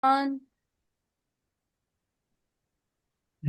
On.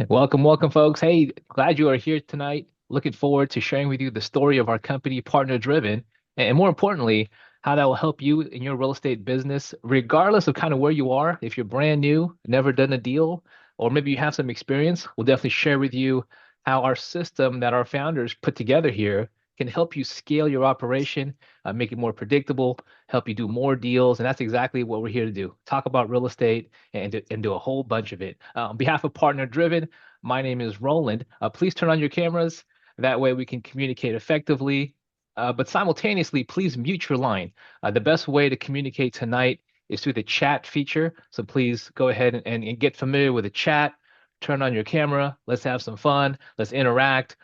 Welcome, welcome, folks. Hey, glad you are here tonight. Looking forward to sharing with you the story of our company, Partner Driven, and more importantly, how that will help you in your real estate business, regardless of kind of where you are. If you're brand new, never done a deal, or maybe you have some experience, we'll definitely share with you how our system that our founders put together here can help you scale your operation, make it more predictable, help you do more deals. And that's exactly what we're here to do. Talk about real estate and do a whole bunch of it. On behalf of Partner Driven, my name is Roland. Please turn on your cameras. That way we can communicate effectively. But simultaneously, please mute your line. The best way to communicate tonight is through the chat feature. So please go ahead and get familiar with the chat. Turn on your camera. Let's have some fun. Let's interact.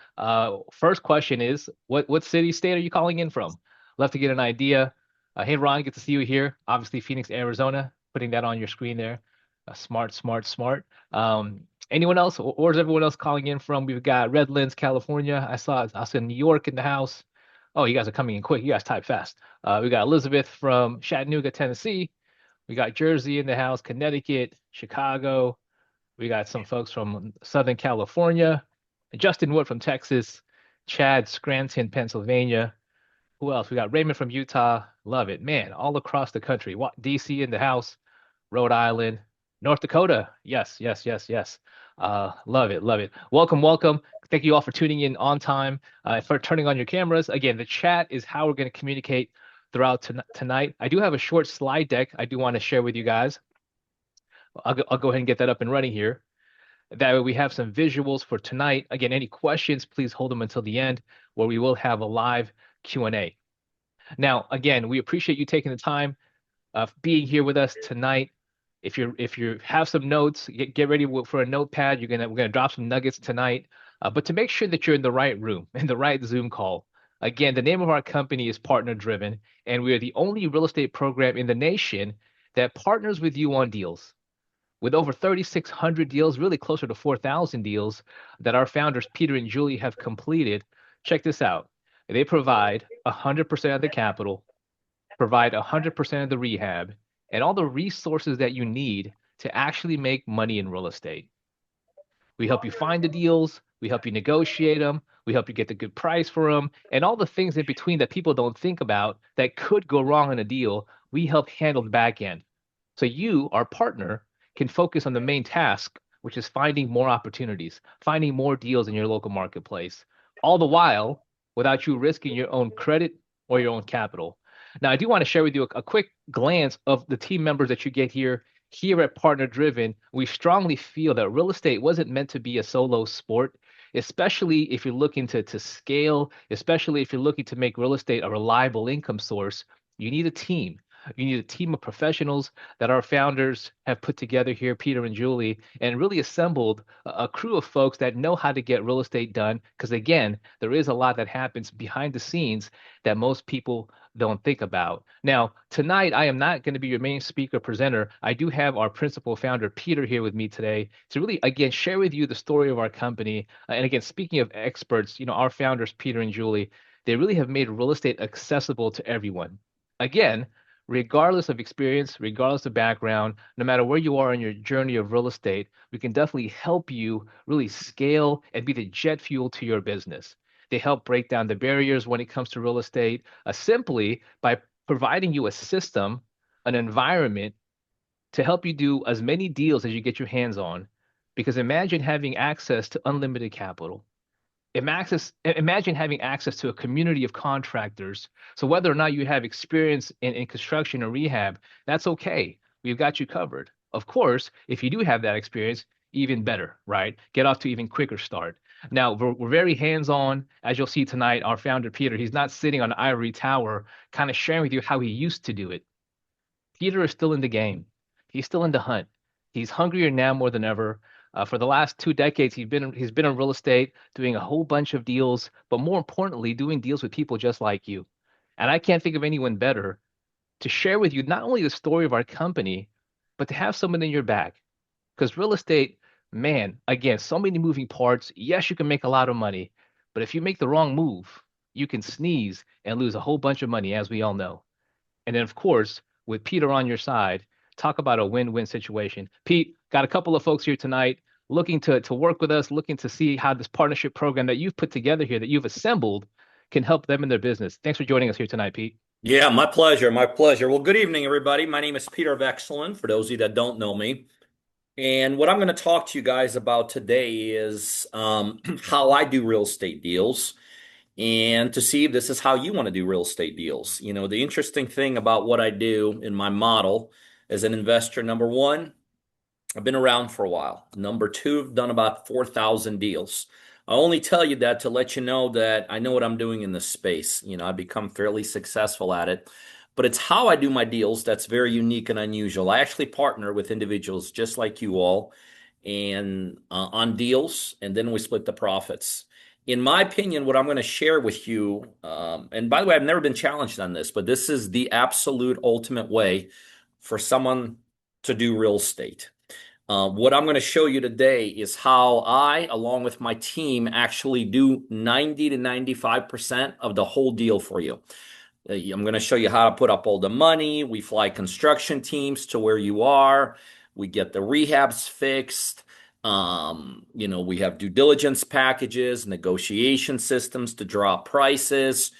First question is, what city, state are you calling in from? Love to get an idea. Hey, Ron, good to see you here. Obviously, Phoenix, Arizona. Putting that on your screen there. Smart, smart, smart. Anyone else, or is everyone else calling in from? We've got Redlands, California. I saw New York in the house. Oh, you guys are coming in quick. You guys type fast. We got Elizabeth from Chattanooga, Tennessee. We got Jersey in the house, Connecticut, Chicago. We got some folks from Southern California. Justin Wood from Texas. Chad Scranton, Pennsylvania. Who else? We got Raymond from Utah. Love it, man. All across the country. What DC in the house. Rhode Island, North Dakota. Yes, yes, yes, yes. Love it, love it. Welcome, welcome. Thank you all for tuning in on time, for turning on your cameras. Again, the chat is how we're going to communicate throughout tonight. I do have a short slide deck I do want to share with you guys. I'll go ahead and get that up and running here. That way we have some visuals for tonight. Again, any questions, please hold them until the end where we will have a live Q&A. Now, again, we appreciate you taking the time of being here with us tonight. If you have some notes, get ready for a notepad. We're gonna drop some nuggets tonight. But to make sure that you're in the right room, in the right Zoom call. Again, the name of our company is Partner Driven, and we are the only real estate program in the nation that partners with you on deals. With over 3,600 deals, really closer to 4,000 deals that our founders Peter and Julie have completed. Check this out. They provide 100% of the capital, provide 100% of the rehab, and all the resources that you need to actually make money in real estate. We help you find the deals, we help you negotiate them, we help you get the good price for them, and all the things in between that people don't think about that could go wrong in a deal, we help handle the back end. So you, our partner, can focus on the main task, which is finding more opportunities, finding more deals in your local marketplace, all the while without you risking your own credit or your own capital. Now, I do want to share with you a quick glance of the team members that you get here. Here at Partner Driven, we strongly feel that real estate wasn't meant to be a solo sport, especially if you're looking to scale, especially if you're looking to make real estate a reliable income source. You need a team. You need a team of professionals that our founders have put together here, Peter and Julie, and really assembled a crew of folks that know how to get real estate done. Because again, there is a lot that happens behind the scenes that most people don't think about. Now, tonight, I am not going to be your main speaker presenter. I do have our principal founder, Peter, here with me today to really, again, share with you the story of our company. And again, speaking of experts, our founders, Peter and Julie, they really have made real estate accessible to everyone. Again, regardless of experience, regardless of background, no matter where you are in your journey of real estate, we can definitely help you really scale and be the jet fuel to your business. They help break down the barriers when it comes to real estate, simply by providing you a system, an environment to help you do as many deals as you get your hands on. Because imagine having access to unlimited capital. Imagine having access to a community of contractors. So whether or not you have experience in construction or rehab, that's okay. We've got you covered. Of course, if you do have that experience, even better, right? Get off to even quicker start. Now, we're very hands-on. As you'll see tonight, our founder, Peter, he's not sitting on an ivory tower, kind of sharing with you how he used to do it. Peter is still in the game. He's still in the hunt. He's hungrier now more than ever. For the last 2 decades, he's been in real estate, doing a whole bunch of deals, but more importantly, doing deals with people just like you. And I can't think of anyone better to share with you not only the story of our company, but to have someone in your back. Because real estate, man, again, so many moving parts. Yes, you can make a lot of money, but if you make the wrong move, you can sneeze and lose a whole bunch of money, as we all know. And then, of course, with Peter on your side, talk about a win-win situation. Pete, got a couple of folks here tonight looking to work with us, looking to see how this partnership program that you've put together here, that you've assembled, can help them in their business. Thanks for joining us here tonight, Pete. Yeah, my pleasure. My pleasure. Well, good evening, everybody. My name is Peter Vekselman, for those of you that don't know me. And what I'm going to talk to you guys about today is how I do real estate deals and to see if this is how you want to do real estate deals. You know, the interesting thing about what I do in my model as an investor, number one, I've been around for a while. Number two, I've done about 4,000 deals. I only tell you that to let you know that I know what I'm doing in this space. You know, I've become fairly successful at it, but it's how I do my deals that's very unique and unusual. I actually partner with individuals just like you all and on deals, and then we split the profits. In my opinion, what I'm going to share with you, and by the way, I've never been challenged on this, but this is the absolute ultimate way for someone to do real estate. What I'm going to show you today is how I, along with my team, actually do 90 to 95% of the whole deal for you. I'm going to show you how to put up all the money. We fly construction teams to where you are. We get the rehabs fixed. We have due diligence packages, negotiation systems to draw up prices.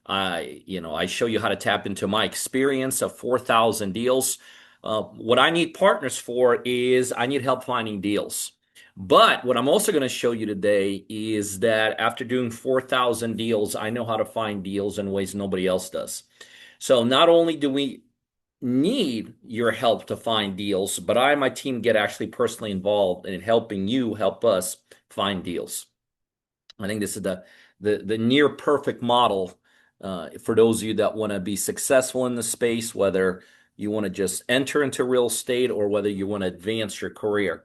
I show you how to tap into my experience of 4,000 deals. What I need partners for is I need help finding deals. But what I'm also going to show you today is that after doing 4,000 deals, I know how to find deals in ways nobody else does. So not only do we need your help to find deals, but I and my team get actually personally involved in helping you help us find deals. I think this is the near perfect model for those of you that want to be successful in the space, whether you want to just enter into real estate or whether you want to advance your career.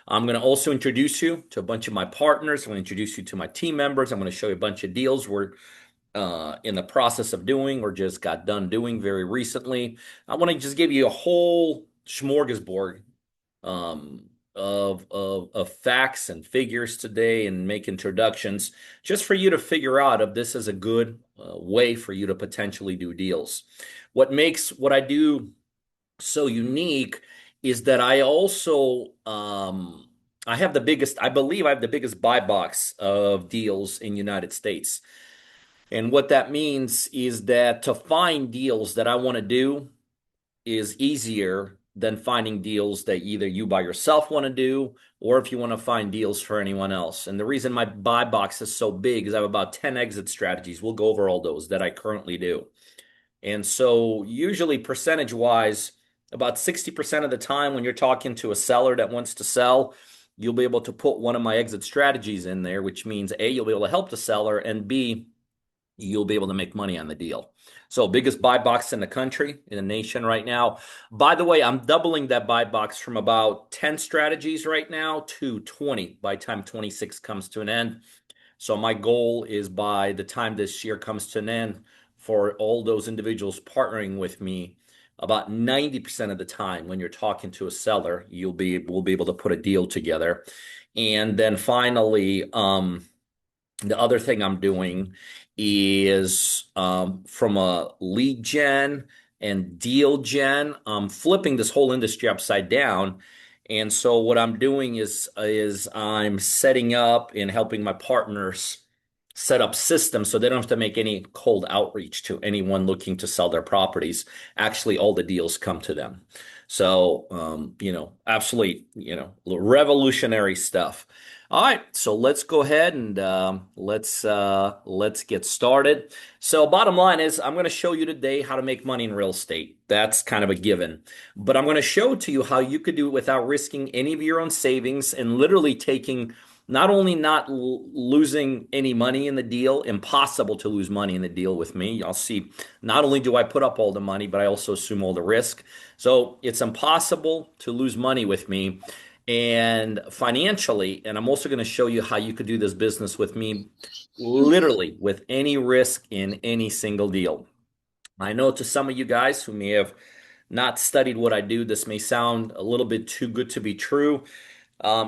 I'm going to also introduce you to a bunch of my partners. I'm going to introduce you to my team members. I'm going to show you a bunch of deals we're in the process of doing or just got done doing very recently. I want to just give you a whole smorgasbord of facts and figures today and make introductions just for you to figure out if this is a good way for you to potentially do deals. What makes what I do so unique is that I also I have the biggest, I believe I have the biggest buy box of deals in United States. And what that means is that to find deals that I want to do is easier than finding deals that either you by yourself want to do or if you want to find deals for anyone else. And the reason my buy box is so big is I have about 10 exit strategies. We'll go over all those that I currently do. And so usually percentage wise, about 60% of the time when you're talking to a seller that wants to sell, you'll be able to put one of my exit strategies in there, which means A, you'll be able to help the seller, and B, you'll be able to make money on the deal. So biggest buy box in the country, in the nation right now. By the way, I'm doubling that buy box from about 10 strategies right now to 20 by the time 26 comes to an end. So my goal is by the time this year comes to an end for all those individuals partnering with me, about 90% of the time when you're talking to a seller, we'll be able to put a deal together. And then finally, the other thing I'm doing is from a lead gen and deal gen, I'm flipping this whole industry upside down. And so what I'm doing is I'm setting up and helping my partners set up systems so they don't have to make any cold outreach to anyone looking to sell their properties. Actually, all the deals come to them. So, absolutely, revolutionary stuff. All right, so let's go ahead and let's get started. So, bottom line is, I'm going to show you today how to make money in real estate. That's kind of a given, but I'm going to show to you how you could do it without risking any of your own savings and literally taking not only not losing any money in the deal, impossible to lose money in the deal with me. Y'all see, not only do I put up all the money, but I also assume all the risk. So it's impossible to lose money with me and financially. And I'm also going to show you how you could do this business with me, literally with any risk in any single deal. I know to some of you guys who may have not studied what I do, this may sound a little bit too good to be true.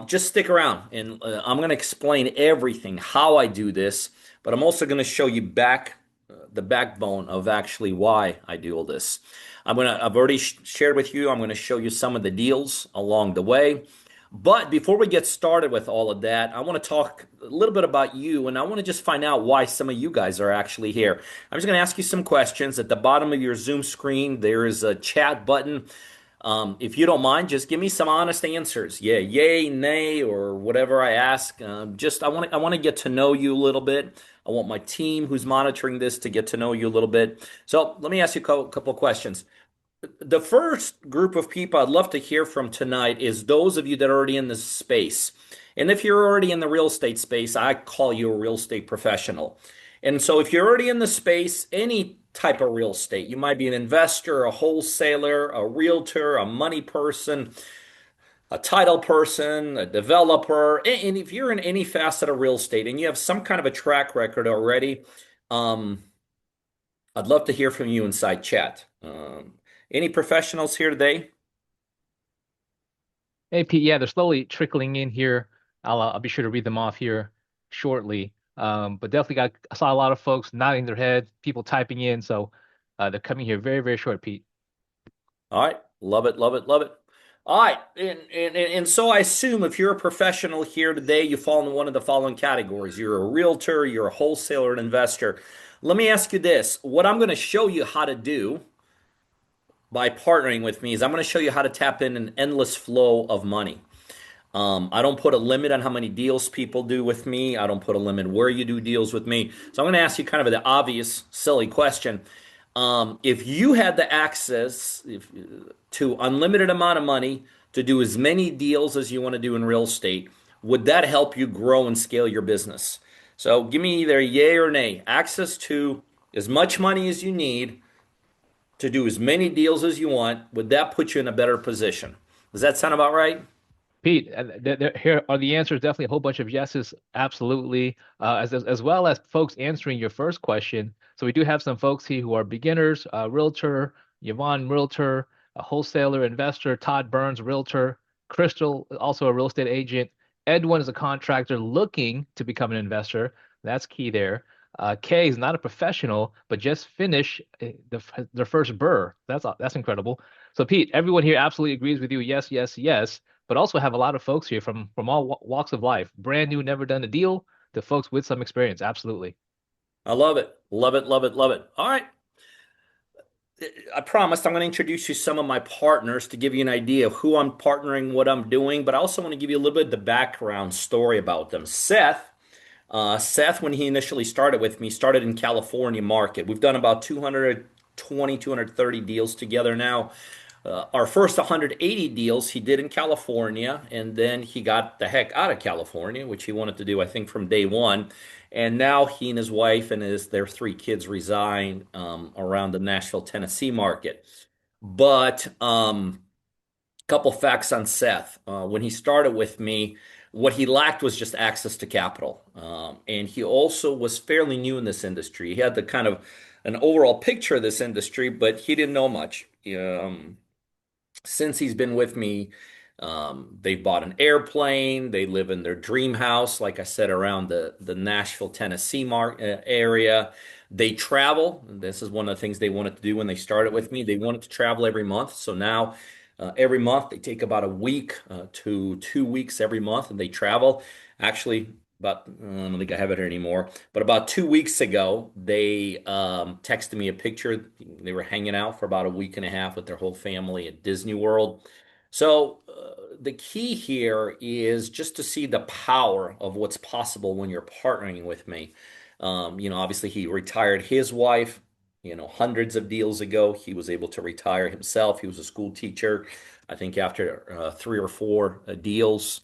Just stick around and I'm going to explain everything, how I do this, but I'm also going to show you the backbone of actually why I do all this. I've already shared with you, I'm gonna show you some of the deals along the way. But before we get started with all of that, I want to talk a little bit about you, and I want to just find out why some of you guys are actually here. I'm just going to ask you some questions. At the bottom of your Zoom screen, there is a chat button. If you don't mind, just give me some honest answers. Yeah, yay, nay, or whatever I ask. I want to get to know you a little bit. I want my team who's monitoring this to get to know you a little bit. So let me ask you a couple of questions. The first group of people I'd love to hear from tonight is those of you that are already in this space. And if you're already in the real estate space, I call you a real estate professional. And so if you're already in the space, any type of real estate, you might be an investor, a wholesaler, a realtor, a money person, a title person, a developer, and if you're in any facet of real estate and you have some kind of a track record already, um, I'd love to hear from you inside chat. Any professionals here today? Hey, Pete, yeah, they're slowly trickling in here. I'll be sure to read them off here shortly. But definitely I saw a lot of folks nodding their head, people typing in. So they're coming here very, very short, Pete. All right. Love it, love it, love it. All right. And so I assume if you're a professional here today, you fall into one of the following categories. You're a realtor, you're a wholesaler, an investor. Let me ask you this. What I'm going to show you how to do by partnering with me is I'm going to show you how to tap in an endless flow of money. I don't put a limit on how many deals people do with me. I don't put a limit where you do deals with me. So I'm going to ask you kind of the obvious, silly question. If you had the access to unlimited amount of money to do as many deals as you want to do in real estate, would that help you grow and scale your business? So give me either yay or nay. Access to as much money as you need to do as many deals as you want, would that put you in a better position? Does that sound about right? Pete, here are the answers. Definitely a whole bunch of yeses, absolutely, as well as folks answering your first question. So we do have some folks here who are beginners, realtor, Yvonne, realtor, a wholesaler, investor, Todd Burns, realtor, Crystal, also a real estate agent. Edwin is a contractor looking to become an investor. That's key there. Kay is not a professional, but just finished their first burr. That's incredible. So Pete, everyone here absolutely agrees with you. Yes, yes, yes, but also have a lot of folks here from all walks of life, brand new, never done a deal, to folks with some experience. Absolutely. I love it. Love it, love it, love it. All right. I promised I'm going to introduce you some of my partners to give you an idea of who I'm partnering, what I'm doing, but I also want to give you a little bit of the background story about them. Seth, when he initially started with me, started in California market. We've done about 220, 230 deals together now. Our first 180 deals he did in California, and then he got the heck out of California, which he wanted to do, I think, from day one. And now he and his wife and their three kids reside around the Nashville, Tennessee market. But couple facts on Seth. When he started with me, what he lacked was just access to capital. And he also was fairly new in this industry. He had the kind of an overall picture of this industry, but he didn't know much. Since he's been with me, they bought an airplane. They live in their dream house, like I said, around the Nashville, Tennessee area. They travel. This is one of the things they wanted to do when they started with me. They wanted to travel every month. So now, every month, they take about a week to 2 weeks every month, and they travel. Actually, I don't think I have it here anymore, but about 2 weeks ago, they texted me a picture. They were hanging out for about a week and a half with their whole family at Disney World. So, the key here is just to see the power of what's possible when you're partnering with me. Obviously, he retired his wife, hundreds of deals ago. He was able to retire himself. He was a school teacher, I think, after three or four deals.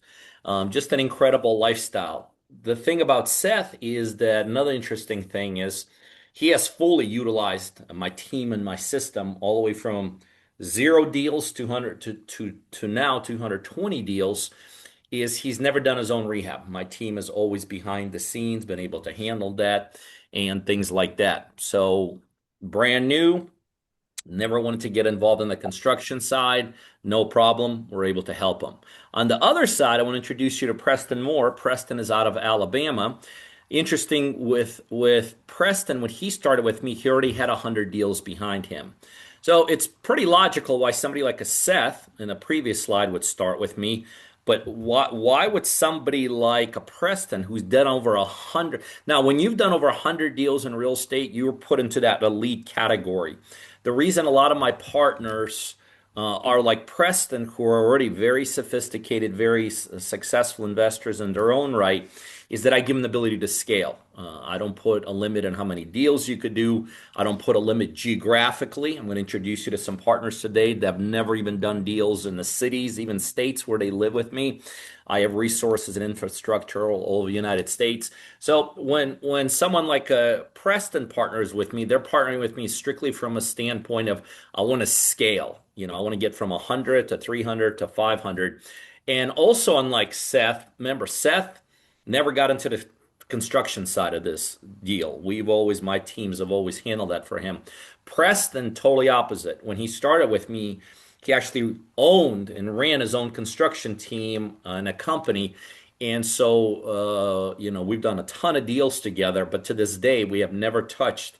Just an incredible lifestyle. The thing about Seth is that another interesting thing is he has fully utilized my team and my system all the way from zero deals 200 to now 220 deals. Is he's never done his own rehab. My team is always behind the scenes, been able to handle that and things like that. So brand new, never wanted to get involved in the construction side. No problem. We're able to help them. On the other side, I want to introduce you to Preston Moore. Preston is out of Alabama. Interesting with Preston, when he started with me, he already had 100 deals behind him. So it's pretty logical why somebody like a Seth in a previous slide would start with me. But why would somebody like a Preston who's done over 100? Now, when you've done over 100 deals in real estate, you're put into that elite category. The reason a lot of my partners are like Preston, who are already very sophisticated, very successful investors in their own right, is that I give them the ability to scale. I don't put a limit on how many deals you could do. I don't put a limit geographically. I'm going to introduce you to some partners today that have never even done deals in the cities, even states where they live with me. I have resources and infrastructure all over the United States. So when someone like a Preston partners with me, they're partnering with me strictly from a standpoint of I want to scale. I want to get from 100 to 300 to 500. And also, unlike Seth, remember, Seth never got into the construction side of this deal. My teams have always handled that for him. Preston, totally opposite. When he started with me, he actually owned and ran his own construction team in a company. And so, we've done a ton of deals together, but to this day, we have never touched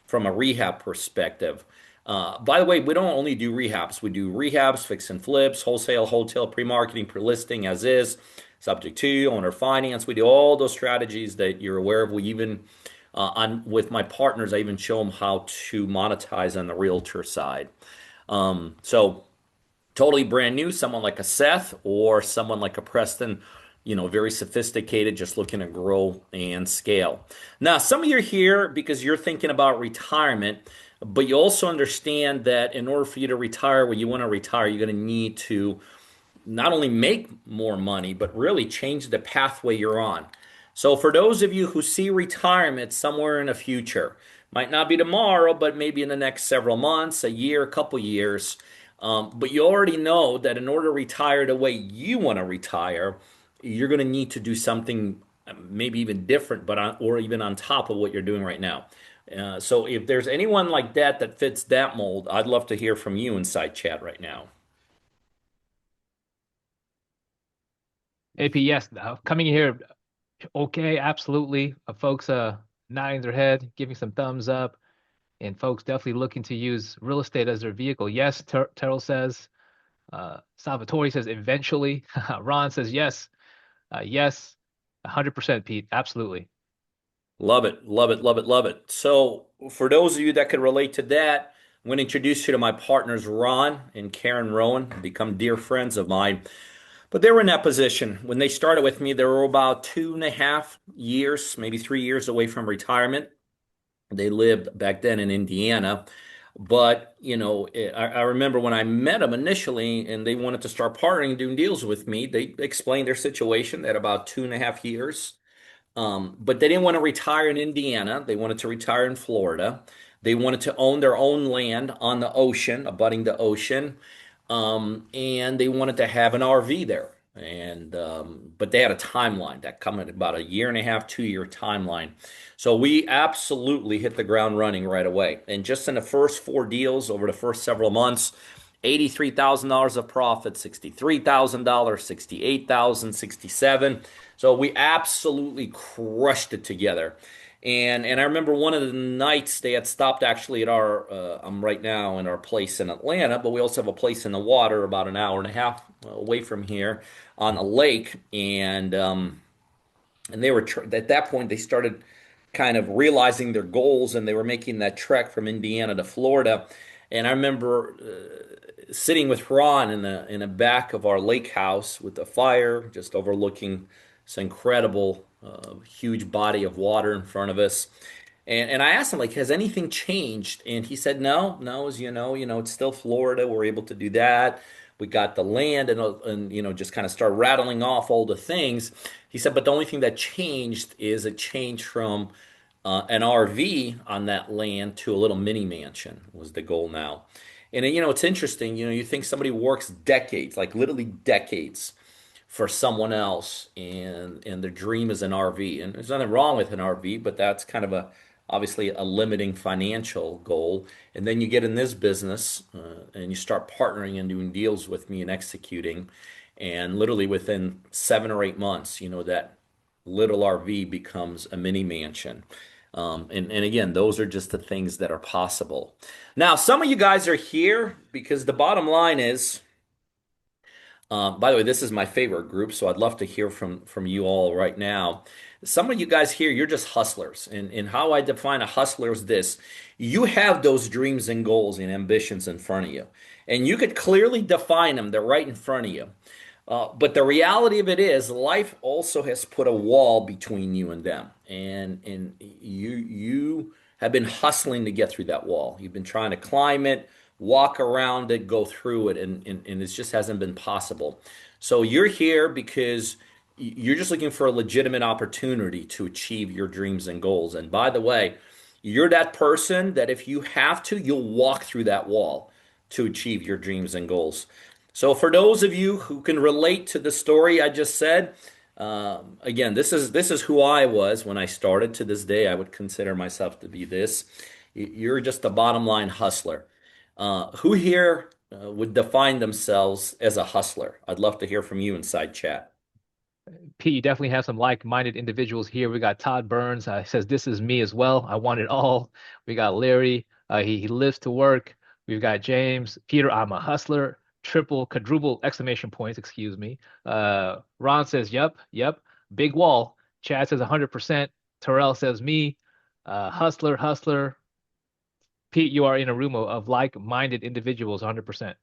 from a rehab perspective. By the way, we don't only do rehabs. We do rehabs, fix and flips, wholesale, hotel, pre-marketing, pre-listing, as is, subject to, owner finance. We do all those strategies that you're aware of. We even, with my partners, I even show them how to monetize on the realtor side. So totally brand new, someone like a Seth or someone like a Preston, very sophisticated, just looking to grow and scale. Now, some of you are here because you're thinking about retirement, but you also understand that in order for you to retire where you want to retire, you're going to need to not only make more money, but really change the pathway you're on. So, for those of you who see retirement somewhere in the future, might not be tomorrow, but maybe in the next several months, a year, a couple years, but you already know that in order to retire the way you want to retire, you're going to need to do something maybe even different, or even on top of what you're doing right now. So, if there's anyone like that fits that mold, I'd love to hear from you inside chat right now. AP, yes, coming in here, okay, absolutely. Folks nodding their head, giving some thumbs up, and folks definitely looking to use real estate as their vehicle. Yes, Terrell says, Salvatore says eventually. Ron says yes, yes, 100%, Pete, absolutely. Love it, love it, love it, love it. So, for those of you that could relate to that, I'm going to introduce you to my partners, Ron and Karen Rowan, become dear friends of mine. But they were in that position. When they started with me, they were about 2.5 years, maybe 3 years away from retirement. They lived back then in Indiana. But, I remember when I met them initially and they wanted to start partnering, doing deals with me, they explained their situation at about 2.5 years. But they didn't want to retire in Indiana. They wanted to retire in Florida. They wanted to own their own land on the ocean, abutting the ocean. And they wanted to have an RV there. But they had a timeline that come at about a year and a half, 2 year timeline. So we absolutely hit the ground running right away. And just in the first four deals over the first several months, $83,000 of profit, $63,000, 68,000, 67. So we absolutely crushed it together. And I remember one of the nights they had stopped actually at I'm right now in our place in Atlanta, but we also have a place in the water about an hour and a half away from here on a lake. And they were at that point they started kind of realizing their goals and they were making that trek from Indiana to Florida. And I remember sitting with Ron in the back of our lake house with the fire, just overlooking this incredible, huge body of water in front of us. And I asked him, like, has anything changed? And he said, no, no, as it's still Florida. We're able to do that. We got the land and just kind of start rattling off all the things. He said, but the only thing that changed is a change from an RV on that land to a little mini mansion was the goal now. And it's interesting, you think somebody works decades, like literally decades for someone else and their dream is an RV. And there's nothing wrong with an RV, but that's kind of obviously a limiting financial goal. And then you get in this business and you start partnering and doing deals with me and executing. And literally within 7 or 8 months, that little RV becomes a mini mansion. And again, those are just the things that are possible. Now, some of you guys are here because the bottom line is, by the way, this is my favorite group, so I'd love to hear from you all right now. Some of you guys here, you're just hustlers. And how I define a hustler is this: you have those dreams and goals and ambitions in front of you, and you could clearly define them. They're right in front of you. But the reality of it is, life also has put a wall between you and them, and you have been hustling to get through that wall. You've been trying to climb it, walk around it, go through it, and it just hasn't been possible. So you're here because you're just looking for a legitimate opportunity to achieve your dreams and goals. And by the way, you're that person that if you have to, you'll walk through that wall to achieve your dreams and goals. So for those of you who can relate to the story I just said, again, this is who I was when I started. To this day, I would consider myself to be this. You're just a bottom line hustler. Who here would define themselves as a hustler? I'd love to hear from you inside chat. Pete, you definitely have some like-minded individuals here. We got Todd Burns, says this is me as well. I want it all. We got Larry. He lives to work. We've got James. Peter, I'm a hustler. Triple, quadruple exclamation points, excuse me. Ron says, yep, yep. Big wall. Chad says 100%. Terrell says me. Hustler, hustler. Pete, you are in a room of like-minded individuals, 100%.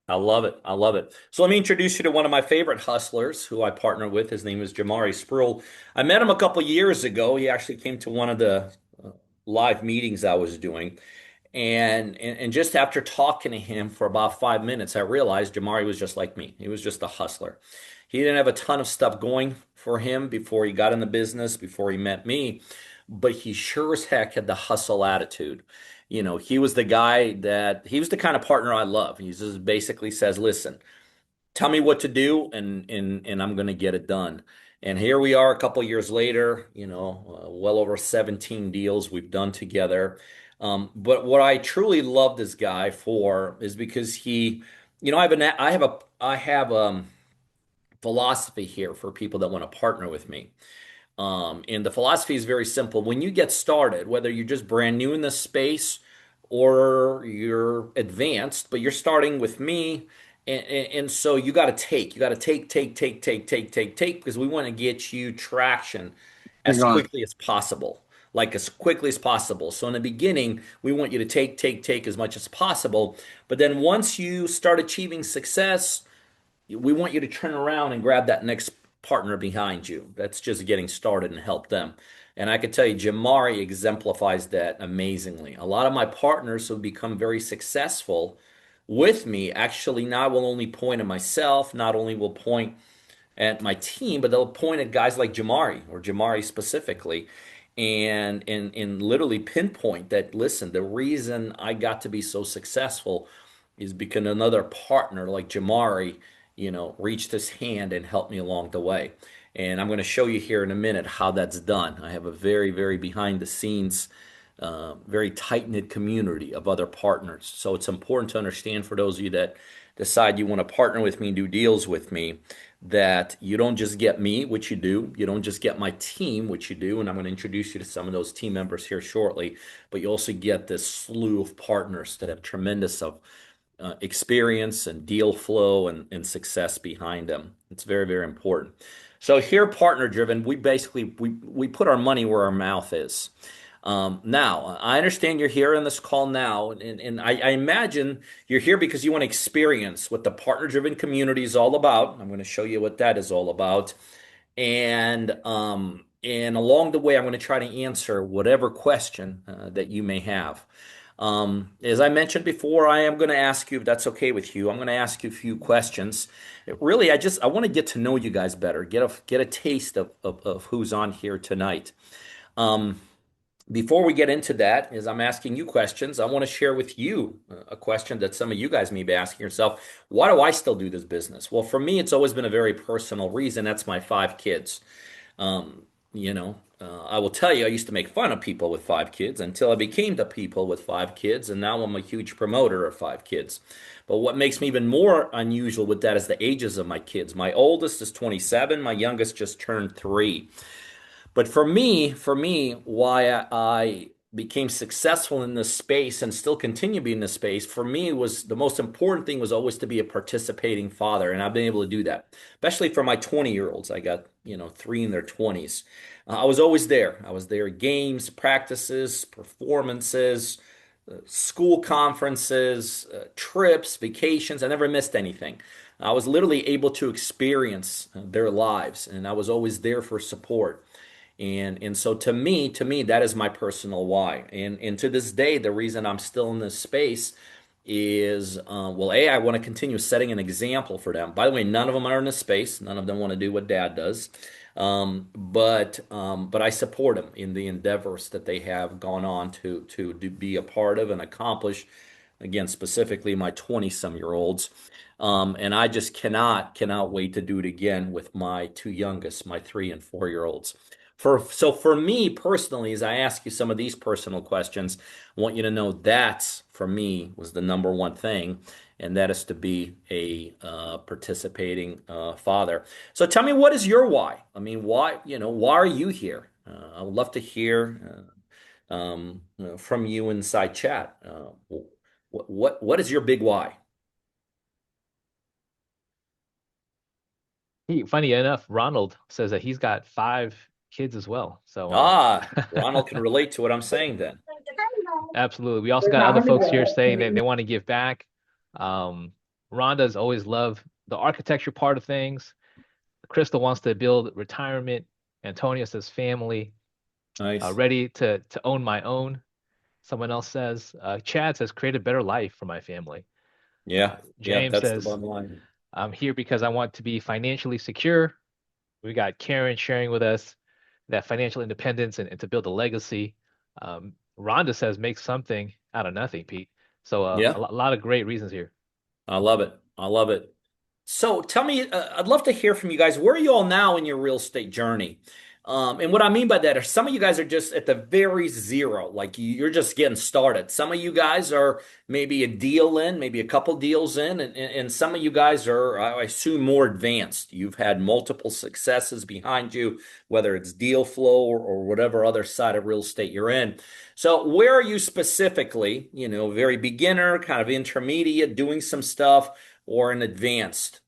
I love it. I love it. So let me introduce you to one of my favorite hustlers who I partner with. His name is Jamari Spruill. I met him a couple years ago. He actually came to one of the live meetings I was doing. And just after talking to him for about 5 minutes, I realized Jamari was just like me. He was just a hustler. He didn't have a ton of stuff going for him before he got in the business, before he met me, but he sure as heck had the hustle attitude. He was the guy that he was the kind of partner I love. He just basically says, "Listen, tell me what to do, and I'm going to get it done." And here we are a couple years later, well over 17 deals we've done together. But what I truly love this guy for is because I have philosophy here for people that want to partner with me. And the philosophy is very simple. When you get started, whether you're just brand new in this space or you're advanced, but you're starting with me, and so you got to take, because we want to get you traction Hang as on. quickly as possible. Like as quickly as possible. So in the beginning, we want you to take as much as possible. But then once you start achieving success, we want you to turn around and grab that next partner behind you. That's just getting started and help them. And I could tell you, Jamari exemplifies that amazingly. A lot of my partners who become very successful with me actually not will only point at myself, not only will point at my team, but they'll point at guys like Jamari or Jamari specifically and literally pinpoint that, listen, the reason I got to be so successful is because another partner like Jamari, reached his hand and helped me along the way. And I'm going to show you here in a minute how that's done. I have a very, very behind the scenes, very tight knit community of other partners. So it's important to understand for those of you that decide you want to partner with me and do deals with me that you don't just get me, which you do. You don't just get my team, which you do. And I'm going to introduce you to some of those team members here shortly. But you also get this slew of partners that have tremendous of experience and deal flow and success behind them. It's very, very important. So here, partner driven, we put our money where our mouth is. Now, I understand you're here on this call now, and I imagine you're here because you want to experience what the partner driven community is all about. I'm going to show you what that is all about. And along the way, I'm going to try to answer whatever question that you may have. As I mentioned before, I am going to ask you, if that's okay with you, I'm going to ask you a few questions. Really, I want to get to know you guys better, get a taste of who's on here tonight. Um, Before we get into that, as I'm asking you questions, I want to share with you a question that some of you guys may be asking yourself. Why do I still do this business? Well, for me, it's always been a very personal reason. That's my 5 kids. I will tell you, I used to make fun of people with 5 kids until I became the people with 5 kids, and now I'm a huge promoter of 5 kids. But what makes me even more unusual with that is the ages of my kids. My oldest is 27, my youngest just turned 3. But for me, why I became successful in this space and still continue being in this space, for me was the most important thing was always to be a participating father. And I've been able to do that, especially for my 20-year-olds. I got, three in their 20s. I was always there. I was there at games, practices, performances, school conferences, trips, vacations. I never missed anything. I was literally able to experience their lives, and I was always there for support. And so to me, that is my personal why. And to this day, the reason I'm still in this space is, well, A, I want to continue setting an example for them. By the way, none of them are in this space. None of them want to do what Dad does. But I support them in the endeavors that they have gone on to be a part of and accomplish. Again, specifically my 20-some-year-olds. And I just cannot wait to do it again with my two youngest, my 3 and 4-year-olds. So for me personally, as I ask you some of these personal questions, I want you to know that's for me was the number one thing, and that is to be a participating father. So tell me, what is your why? I mean, why are you here? I would love to hear from you inside chat. What is your big why? Funny enough, Ronald says that he's got 5 kids as well. So Ronald can relate to what I'm saying then. absolutely. We also got other folks here saying that they want to give back. Um, Rhonda's always loved the architecture part of things. Crystal wants to build retirement. Antonio says family. Nice. Ready to own my own. Someone else says, Chad says, create a better life for my family. Yeah, yeah, James that's the says, bottom line. I'm here because I want to be financially secure. We got Karen sharing with us that financial independence and to build a legacy. Rhonda says, make something out of nothing, Pete. So Yeah. a lot of great reasons here. I love it. I love it. So tell me, I'd love to hear from you guys. Where are you all now in your real estate journey? And what I mean by that are some of you guys are just at the very zero, like you're just getting started. Some of you guys are maybe a deal in, maybe a couple deals in, and some of you guys are, I assume, more advanced. You've had multiple successes behind you, whether it's deal flow or whatever other side of real estate you're in. So where are you specifically? Very beginner, kind of intermediate, doing some stuff, or an advanced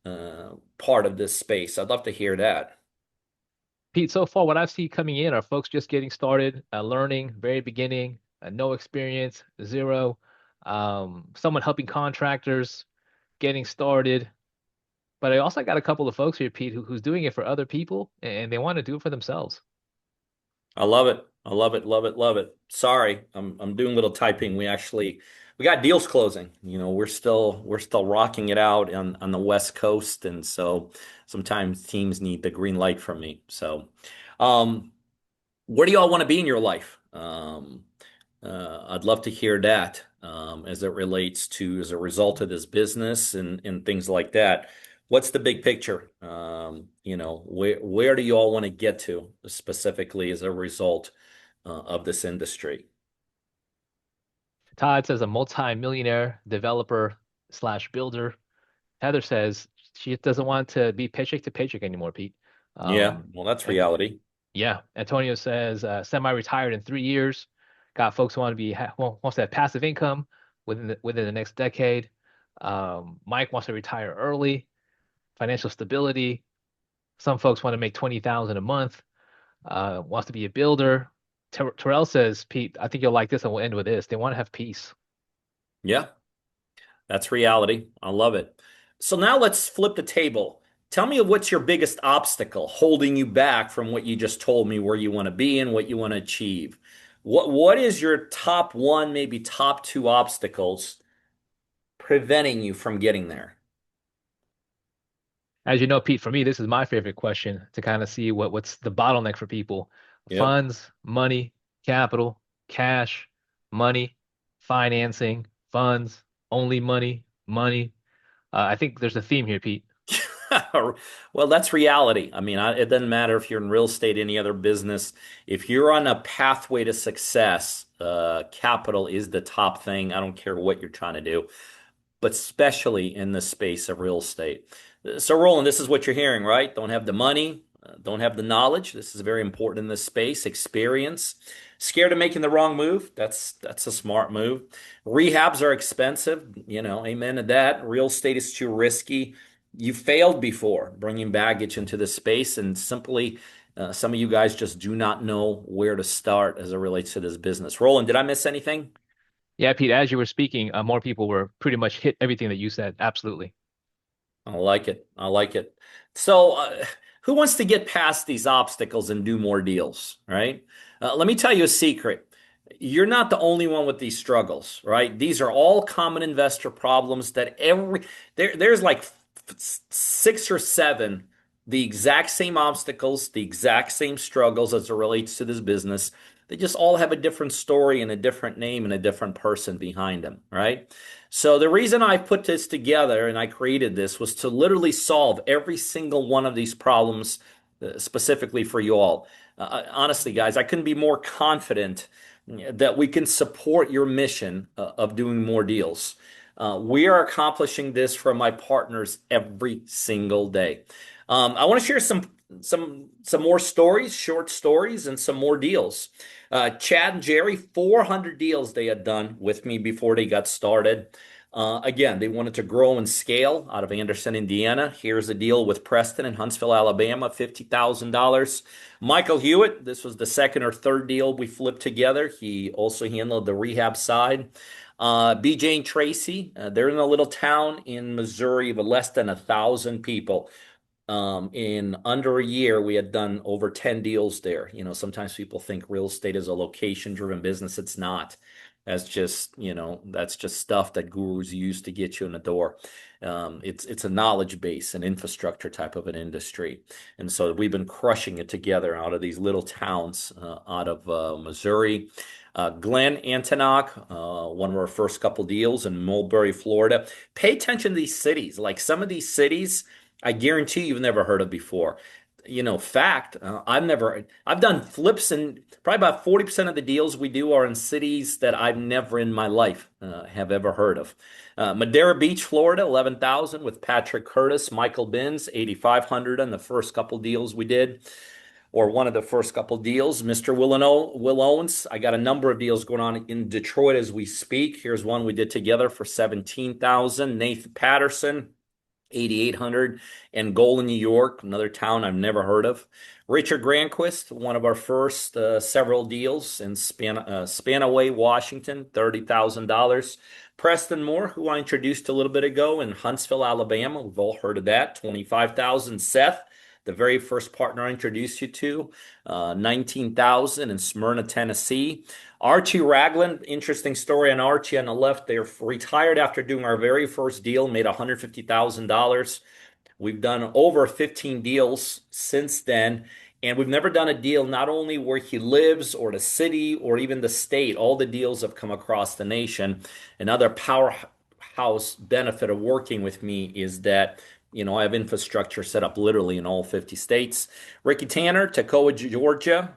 part of this space? I'd love to hear that. Pete, so far, what I've seen coming in are folks just getting started, learning, very beginning, no experience, zero. Someone helping contractors, getting started. But I also got a couple of folks here, Pete, who's doing it for other people and they want to do it for themselves. I love it. I love it. Love it. Love it. Sorry, I'm doing a little typing. We got deals closing. We're still rocking it out on the West Coast, and so sometimes teams need the green light from me. So, um, where do y'all want to be in your life? I'd love to hear that as it relates to as a result of this business and things like that. What's the big picture? Where do you all want to get to specifically as a result of this industry? Todd says a multi-millionaire developer slash builder. Heather says she doesn't want to be paycheck to paycheck anymore, Pete. Yeah, Um, well, that's and reality. yeah, Antonio says semi-retired in 3 years. Got folks who want to be wants to have passive income within the next decade. Mike wants to retire early, financial stability. Some folks want to make 20,000 a month. Wants to be a builder. Terrell says, Pete, I think you'll like this, and we'll end with this. They want to have peace. Yeah, that's reality. I love it. So now let's flip the table. Tell me what's your biggest obstacle holding you back from what you just told me where you want to be and what you want to achieve. What is your top one, maybe top two obstacles preventing you from getting there? As you know, Pete, for me, this is my favorite question to kind of see what's the bottleneck for people. Yep. Funds, money, capital, cash, money, financing, funds, only money, money. I think there's a theme here, Pete. Well, that's reality. I mean, it doesn't matter if you're in real estate, any other business. If you're on a pathway to success, capital is the top thing. I don't care what you're trying to do, but especially in the space of real estate. So, Roland, this is what you're hearing, right? Don't have the money. don't have the knowledge. This is very important in this space. Experience. Scared of making the wrong move. That's a smart move. Rehabs are expensive. Amen to that. Real estate is too risky. You failed before bringing baggage into this space, and simply some of you guys just do not know where to start as it relates to this business. Roland, did I miss anything? Yeah, Pete, as you were speaking, more people were pretty much hit everything that you said. Absolutely. I like it. I like it. So, who wants to get past these obstacles and do more deals, right? Let me tell you a secret. You're not the only one with these struggles, right? These are all common investor problems that there's like six or seven the exact same obstacles, the exact same struggles as it relates to this business. They just all have a different story and a different name and a different person behind them, right? So the reason I put this together and I created this was to literally solve every single one of these problems specifically for you all. Honestly, guys, I couldn't be more confident that we can support your mission of doing more deals. We are accomplishing this for my partners every single day. I want to share some more stories, short stories, and some more deals. Chad and Jerry, 400 deals they had done with me before they got started. Again, they wanted to grow and scale out of Anderson, Indiana. Here's a deal with Preston in Huntsville, Alabama, $50,000. Michael Hewitt, this was the second or third deal we flipped together. He also handled the rehab side. BJ and Tracy, they're in a little town in Missouri of less than 1,000 people. In under a year, we had done over 10 deals there. Sometimes people think real estate is a location-driven business. It's not. That's just stuff that gurus use to get you in the door. It's a knowledge base, an infrastructure type of an industry. And so we've been crushing it together out of these little towns out of Missouri. Glenn Antonock, one of our first couple deals in Mulberry, Florida. Pay attention to these cities. Like some of these cities, I guarantee you've never heard of before. Fact, I've done flips, and probably about 40% of the deals we do are in cities that I've never in my life have ever heard of. Madera Beach, Florida, 11,000 with Patrick Curtis, Michael Binns, 8,500 on the first couple deals we did, or one of the first couple deals. Mr. Will Owens, I got a number of deals going on in Detroit as we speak. Here's one we did together for 17,000. Nathan Patterson, 8,800, and Golden, New York, another town I've never heard of. Richard Granquist, one of our first several deals in Spanaway, Washington, $30,000. Preston Moore, who I introduced a little bit ago in Huntsville, Alabama. We've all heard of that, 25,000. Seth, the very first partner I introduced you to, 19,000 in Smyrna, Tennessee. Archie Ragland, interesting story on Archie on the left. They're retired after doing our very first deal, made $150,000. We've done over 15 deals since then, and we've never done a deal not only where he lives or the city or even the state. All the deals have come across the nation. Another powerhouse benefit of working with me is that I have infrastructure set up literally in all 50 states. Ricky Tanner, Toccoa, Georgia,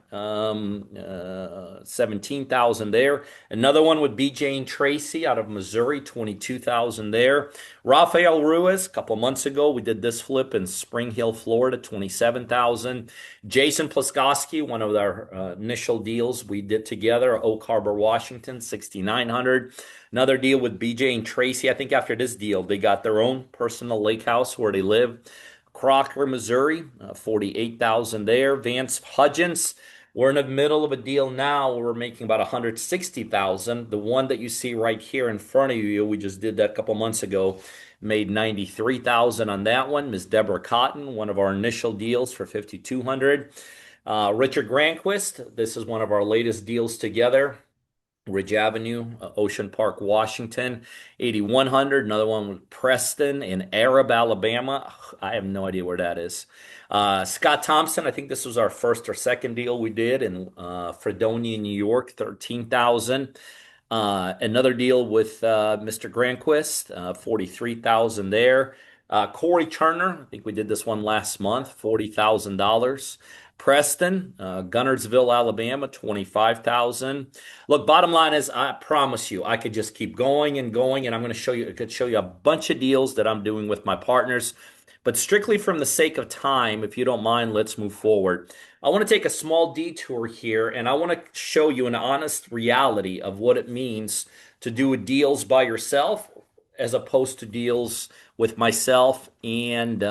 17,000 there. Another one with BJ and Tracy out of Missouri, 22,000 there. Rafael Ruiz, a couple months ago, we did this flip in Spring Hill, Florida, 27,000. Jason Plaskowski, one of our initial deals we did together, Oak Harbor, Washington, 6,900. Another deal with BJ and Tracy. I think after this deal, they got their own personal lake house where they live. Crocker, Missouri, 48,000 there. Vance Hudgens, we're in the middle of a deal now. We're making about 160,000. The one that you see right here in front of you, we just did that a couple months ago, made 93,000 on that one. Ms. Deborah Cotton, one of our initial deals for 5,200. Richard Granquist, this is one of our latest deals together. Ridge Avenue, Ocean Park, Washington, 8,100. Another one with Preston in Arab, Alabama. I have no idea where that is. Scott Thompson, I think this was our first or second deal we did in Fredonia, New York, 13,000. Another deal with Mr. Granquist, 43,000 there. Corey Turner, I think we did this one last month, $40,000. Preston, Gunnersville, Alabama, 25,000. Look, bottom line is, I promise you, I could just keep going and going, and I could show you a bunch of deals that I'm doing with my partners. But strictly from the sake of time, if you don't mind, let's move forward. I want to take a small detour here and I want to show you an honest reality of what it means to do deals by yourself as opposed to deals with myself and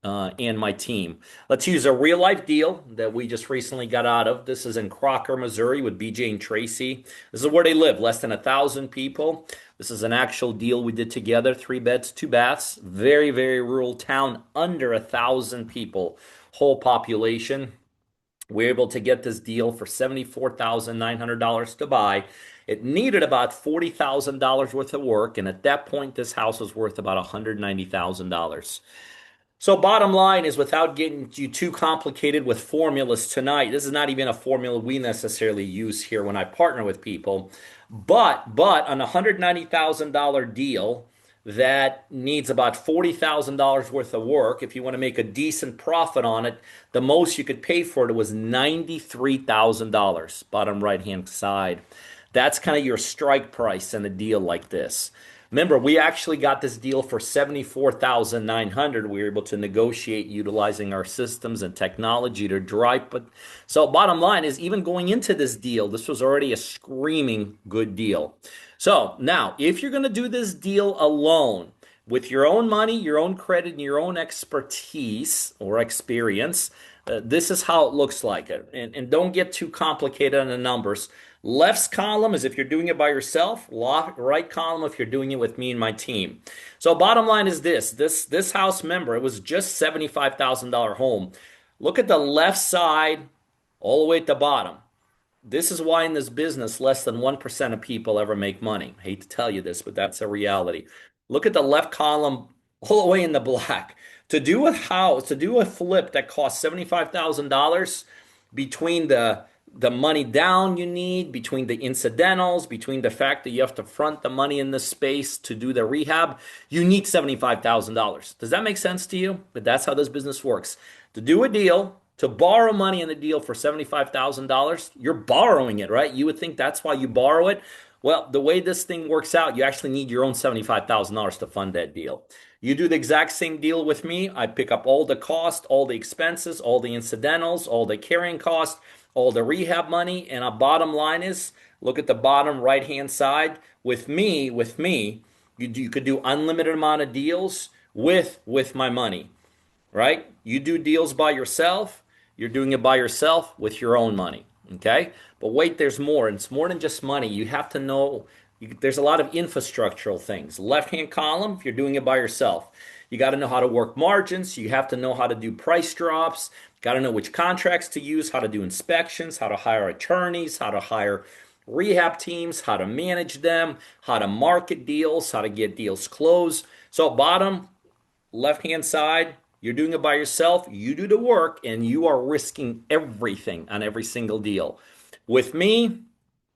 my team. Let's use a real life deal that we just recently got out of. This is in Crocker, Missouri with BJ and Tracy. This is where they live, less than 1,000 people. This is an actual deal we did together, 3 beds, 2 baths, very, very rural town, under 1,000 people, whole population. We were able to get this deal for $74,900 to buy. It needed about $40,000 worth of work, and at that point, this house was worth about $190,000. So bottom line is, without getting you too complicated with formulas tonight, this is not even a formula we necessarily use here when I partner with people. But on a $190,000 deal that needs about $40,000 worth of work, if you want to make a decent profit on it, the most you could pay for it was $93,000, bottom right hand side. That's kind of your strike price in a deal like this. Remember, we actually got this deal for $74,900. We were able to negotiate utilizing our systems and technology to drive. But so bottom line is, even going into this deal, this was already a screaming good deal. So now, if you're going to do this deal alone with your own money, your own credit, and your own expertise or experience, this is how it looks like. And don't get too complicated on the numbers. Left column is if you're doing it by yourself. Right column if you're doing it with me and my team. So bottom line is this house, member, it was just $75,000 home. Look at the left side all the way at the bottom. This is why in this business, less than 1% of people ever make money. I hate to tell you this, but that's a reality. Look at the left column all the way in the black. To do a house, to do a flip that costs $75,000, between the money down you need, between the incidentals, between the fact that you have to front the money in this space to do the rehab, you need $75,000. Does that make sense to you? But that's how this business works. To do a deal, to borrow money in a deal for $75,000, you're borrowing it, right? You would think that's why you borrow it. Well, the way this thing works out, you actually need your own $75,000 to fund that deal. You do the exact same deal with me. I pick up all the cost, all the expenses, all the incidentals, all the carrying cost, all the rehab money, and a bottom line is, look at the bottom right hand side. With me, you could do unlimited amount of deals with my money, right? You do deals by yourself, you're doing it by yourself with your own money, okay? But wait, there's more. It's more than just money. You have to know, there's a lot of infrastructural things. Left-hand column, if you're doing it by yourself, you got to know how to work margins. You have to know how to do price drops. Got to know which contracts to use, how to do inspections, how to hire attorneys, how to hire rehab teams, how to manage them, how to market deals, how to get deals closed. So bottom left-hand side, you're doing it by yourself. You do the work, and you are risking everything on every single deal. With me,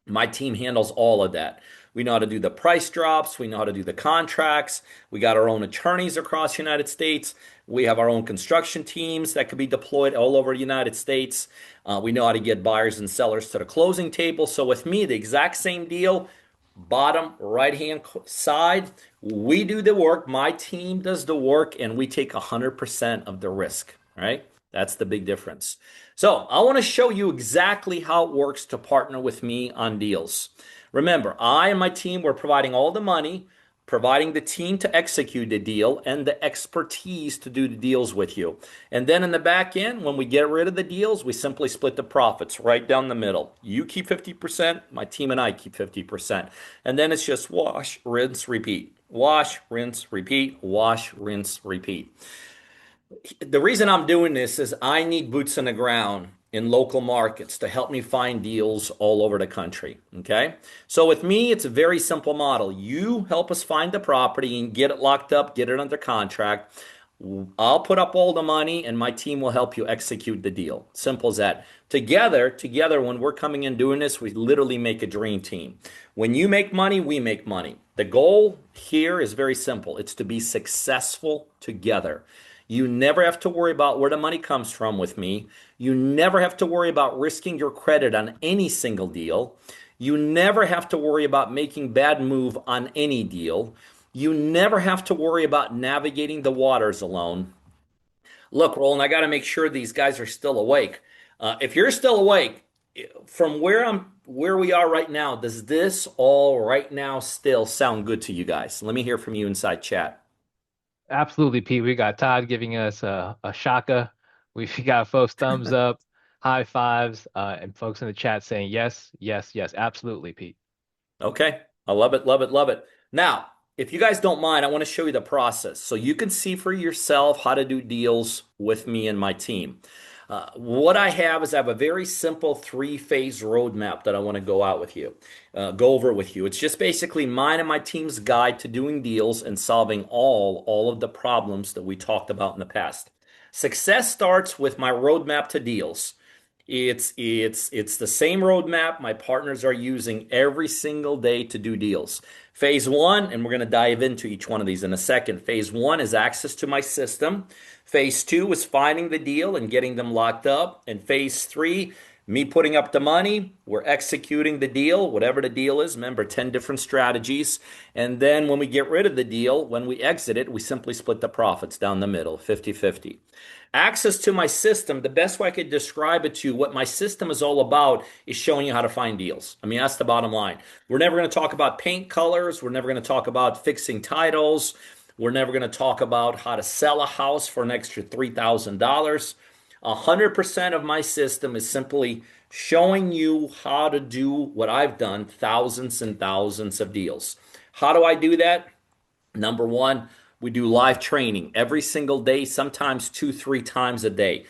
my team handles all of that. We know how to do the price drops. We know how to do the contracts. We got our own attorneys across the United States. We have our own construction teams that could be deployed all over the United States. We know how to get buyers and sellers to the closing table. So with me, the exact same deal, bottom right-hand side, we do the work. My team does the work, and we take 100% of the risk, right? That's the big difference. So I want to show you exactly how it works to partner with me on deals. Remember, I and my team, we're providing all the money, providing the team to execute the deal, and the expertise to do the deals with you. And then in the back end, when we get rid of the deals, we simply split the profits right down the middle. You keep 50%, my team and I keep 50%. And then it's just wash, rinse, repeat. Wash, rinse, repeat. Wash, rinse, repeat. The reason I'm doing this is I need boots on the ground in local markets to help me find deals all over the country. Okay. So with me, it's a very simple model. You help us find the property and get it locked up, get it under contract. I'll put up all the money and my team will help you execute the deal. Simple as that. Together, when we're coming in doing this, we literally make a dream team. When you make money, we make money. The goal here is very simple. It's to be successful together. You never have to worry about where the money comes from with me. You never have to worry about risking your credit on any single deal. You never have to worry about making bad move on any deal. You never have to worry about navigating the waters alone. Look, Roland, I got to make sure these guys are still awake. If you're still awake, from where we are right now, does this all right now still sound good to you guys? Let me hear from you inside chat. Absolutely, Pete. We got Todd giving us a shaka. We've got folks thumbs up, high fives, and folks in the chat saying yes, yes, yes. Absolutely, Pete. Okay. I love it, love it, love it. Now, if you guys don't mind, I want to show you the process so you can see for yourself how to do deals with me and my team. What I have is I have a very simple three-phase roadmap that I want to go over with you. It's just basically mine and my team's guide to doing deals and solving all of the problems that we talked about in the past. Success starts with my roadmap to deals. It's the same roadmap my partners are using every single day to do deals. Phase one, and we're going to dive into each one of these in a second. Phase one is access to my system. Phase two is finding the deal and getting them locked up. And phase three, me putting up the money, we're executing the deal, whatever the deal is. Remember, 10 different strategies. And then when we get rid of the deal, when we exit it, we simply split the profits down the middle, 50-50. Access to my system, the best way I could describe it to you, what my system is all about is showing you how to find deals. I mean, that's the bottom line. We're never going to talk about paint colors. We're never going to talk about fixing titles. We're never going to talk about how to sell a house for an extra $3,000. 100% of my system is simply showing you how to do what I've done, thousands and thousands of deals. How do I do that? Number one, we do live training every single day, sometimes two, three times a day.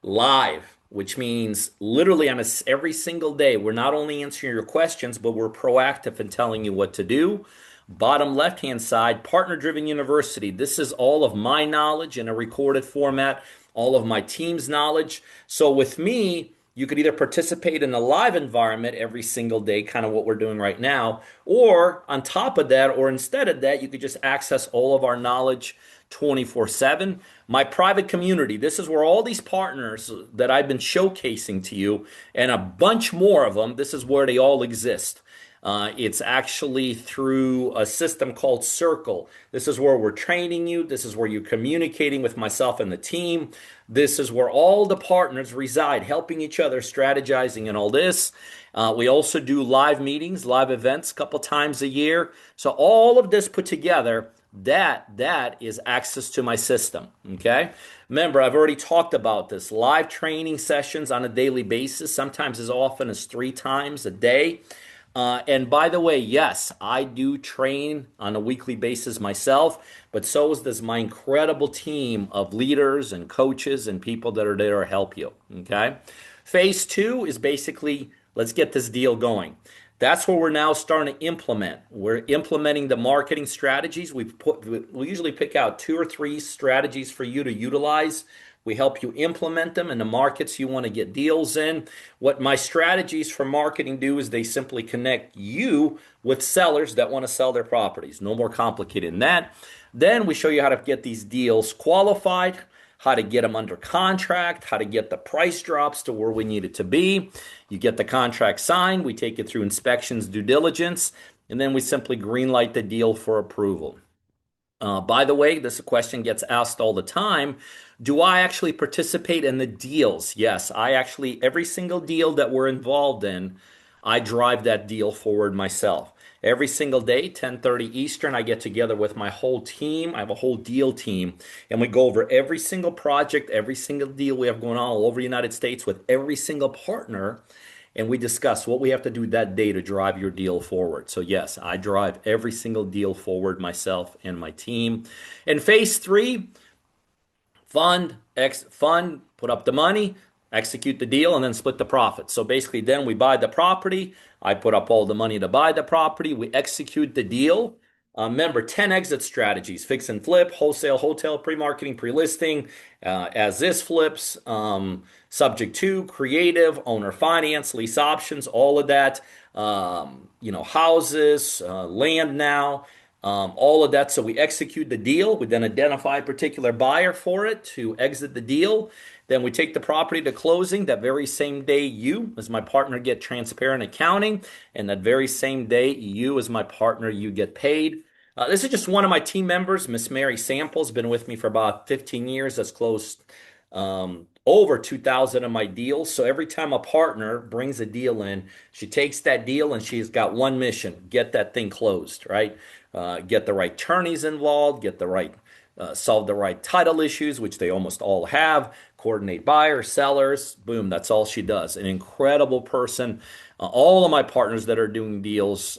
Live, which means literally on every single day, we're not only answering your questions, but we're proactive in telling you what to do. Bottom left hand side, partner driven university. This is all of my knowledge in a recorded format, all of my team's knowledge. So with me, you could either participate in a live environment every single day, kind of what we're doing right now, or on top of that, or instead of that, you could just access all of our knowledge 24/7. My private community, this is where all these partners that I've been showcasing to you, and a bunch more of them, this is where they all exist. It's actually through a system called Circle. This is where we're training you. This is where you're communicating with myself and the team. This is where all the partners reside, helping each other, strategizing, and all this. We also do live meetings, live events a couple times a year. So all of this put together, that is access to my system. Okay. Remember, I've already talked about this. Live training sessions on a daily basis, sometimes as often as three times a day. And by the way, yes, I do train on a weekly basis myself, but so does my incredible team of leaders and coaches and people that are there to help you. Okay. Phase two is basically let's get this deal going. That's where we're now starting to implement. We're implementing the marketing strategies. We usually pick out two or three strategies for you to utilize. We help you implement them in the markets you want to get deals in. What my strategies for marketing do is they simply connect you with sellers that want to sell their properties. No more complicated than that. Then we show you how to get these deals qualified, how to get them under contract, how to get the price drops to where we need it to be. You get the contract signed, we take it through inspections, due diligence, and then we simply greenlight the deal for approval. By the way, this question gets asked all the time. Do I actually participate in the deals? Yes, I actually, every single deal that we're involved in, I drive that deal forward myself. Every single day, 10:30 Eastern, I get together with my whole team. I have a whole deal team, and we go over every single project, every single deal we have going on all over the United States with every single partner, and we discuss what we have to do that day to drive your deal forward. So yes, I drive every single deal forward myself and my team. And phase three, fund, put up the money, execute the deal, and then split the profits. So basically, then we buy the property. I put up all the money to buy the property. We execute the deal. Remember, 10 exit strategies: fix and flip, wholesale, hotel, pre-marketing, pre-listing, as this flips, subject to, creative, owner finance, lease options, all of that. Houses, land now. All of that. So we execute the deal. We then identify a particular buyer for it to exit the deal. Then we take the property to closing. That very same day, you, as my partner, get transparent accounting. And that very same day, you, as my partner, you get paid. This is just one of my team members, Miss Mary Samples, been with me for about 15 years. That's closed over 2,000 of my deals. So every time a partner brings a deal in, she takes that deal and she's got one mission: get that thing closed, right? Get the right attorneys involved, get the right solve the right title issues, which they almost all have, coordinate buyers, sellers. Boom, that's all she does. An incredible person. All of my partners that are doing deals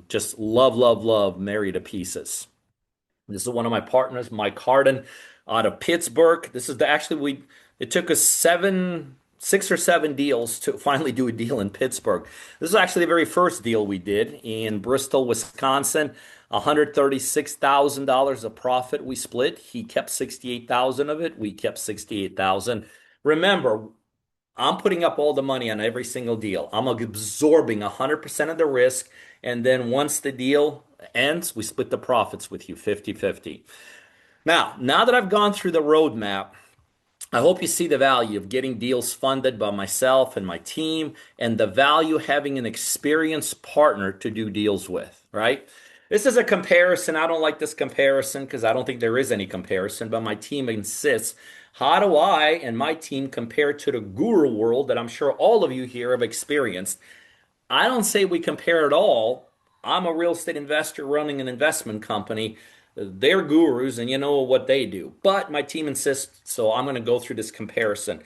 just love, love, love Mary to pieces. This is one of my partners, Mike Harden, out of Pittsburgh. This is the actually we it took us 6 or 7 deals to finally do a deal in Pittsburgh. This is actually the very first deal we did in Bristol, Wisconsin. $136,000 of profit we split. He kept 68,000 of it. We kept 68,000. Remember, I'm putting up all the money on every single deal. I'm absorbing 100% of the risk. And then once the deal ends, we split the profits with you 50-50. Now that I've gone through the roadmap, I hope you see the value of getting deals funded by myself and my team, and the value having an experienced partner to do deals with, right? This is a comparison. I don't like this comparison because I don't think there is any comparison, but my team insists. How do I and my team compare to the guru world that I'm sure all of you here have experienced? I don't say we compare at all. I'm a real estate investor running an investment company. They're gurus and you know what they do. But my team insists, so I'm going to go through this comparison.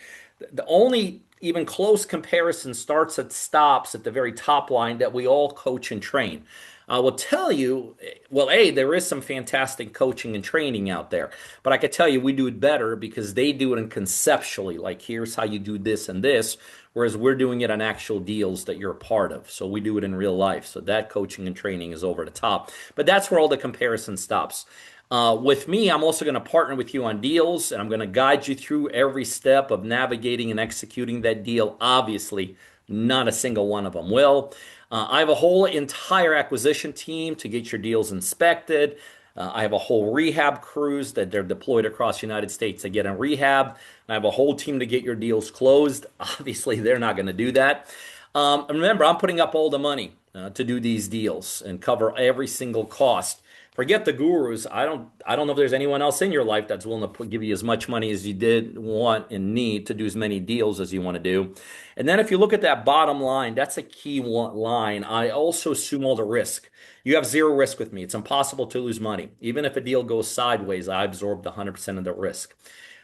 The only even close comparison stops at the very top line that we all coach and train. I will tell you, well, A, there is some fantastic coaching and training out there, but I could tell you we do it better because they do it in conceptually, like here's how you do this and this, whereas we're doing it on actual deals that you're a part of. So we do it in real life. So that coaching and training is over the top. But that's where all the comparison stops. With me, I'm also going to partner with you on deals, and I'm going to guide you through every step of navigating and executing that deal. Obviously, not a single one of them will. I have a whole entire acquisition team to get your deals inspected. I have a whole rehab crews that they're deployed across the United States to get in rehab. I have a whole team to get your deals closed. Obviously, they're not going to do that. And remember, I'm putting up all the money to do these deals and cover every single cost. Forget the gurus. I don't know if there's anyone else in your life that's willing to give you as much money as you did want and need to do as many deals as you want to do. And then if you look at that bottom line, that's a key line. I also assume all the risk. You have zero risk with me. It's impossible to lose money. Even if a deal goes sideways, I absorbed 100% of the risk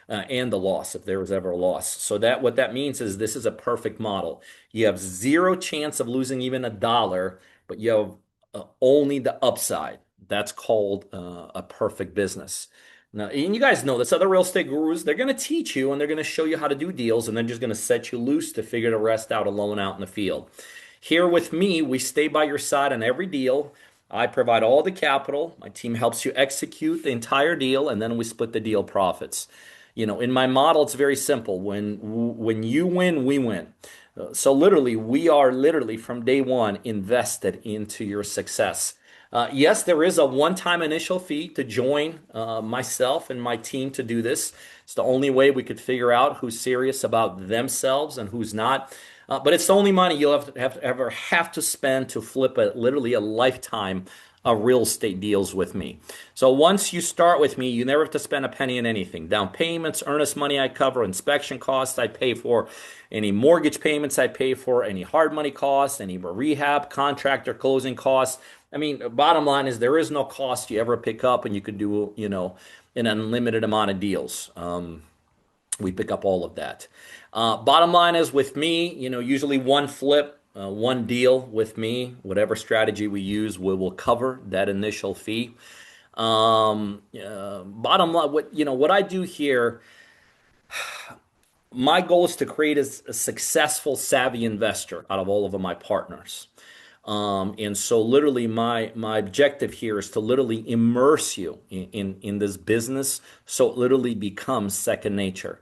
and the loss if there was ever a loss. So that what that means is this is a perfect model. You have zero chance of losing even a dollar, but you have only the upside. That's called a perfect business. Now, and you guys know this, other real estate gurus, they're going to teach you and they're going to show you how to do deals and they're just going to set you loose to figure the rest out alone out in the field. Here with me, we stay by your side on every deal. I provide all the capital. My team helps you execute the entire deal, and then we split the deal profits. In my model, it's very simple. When you win, we win. So literally, we are literally from day one invested into your success. Yes, there is a one-time initial fee to join myself and my team to do this. It's the only way we could figure out who's serious about themselves and who's not. But it's the only money you'll ever have to spend to flip literally a lifetime of real estate deals with me. So once you start with me, you never have to spend a penny in anything. Down payments, earnest money I cover, inspection costs I pay for, any mortgage payments I pay for, any hard money costs, any rehab, contractor closing costs. I mean, bottom line is there is no cost you ever pick up, and you could do, an unlimited amount of deals. We pick up all of that. Bottom line is with me, usually one flip, one deal with me, whatever strategy we use, we will cover that initial fee. Bottom line, what I do here, my goal is to create a successful, savvy investor out of all of my partners. And so literally my objective here is to literally immerse you in this business so it literally becomes second nature.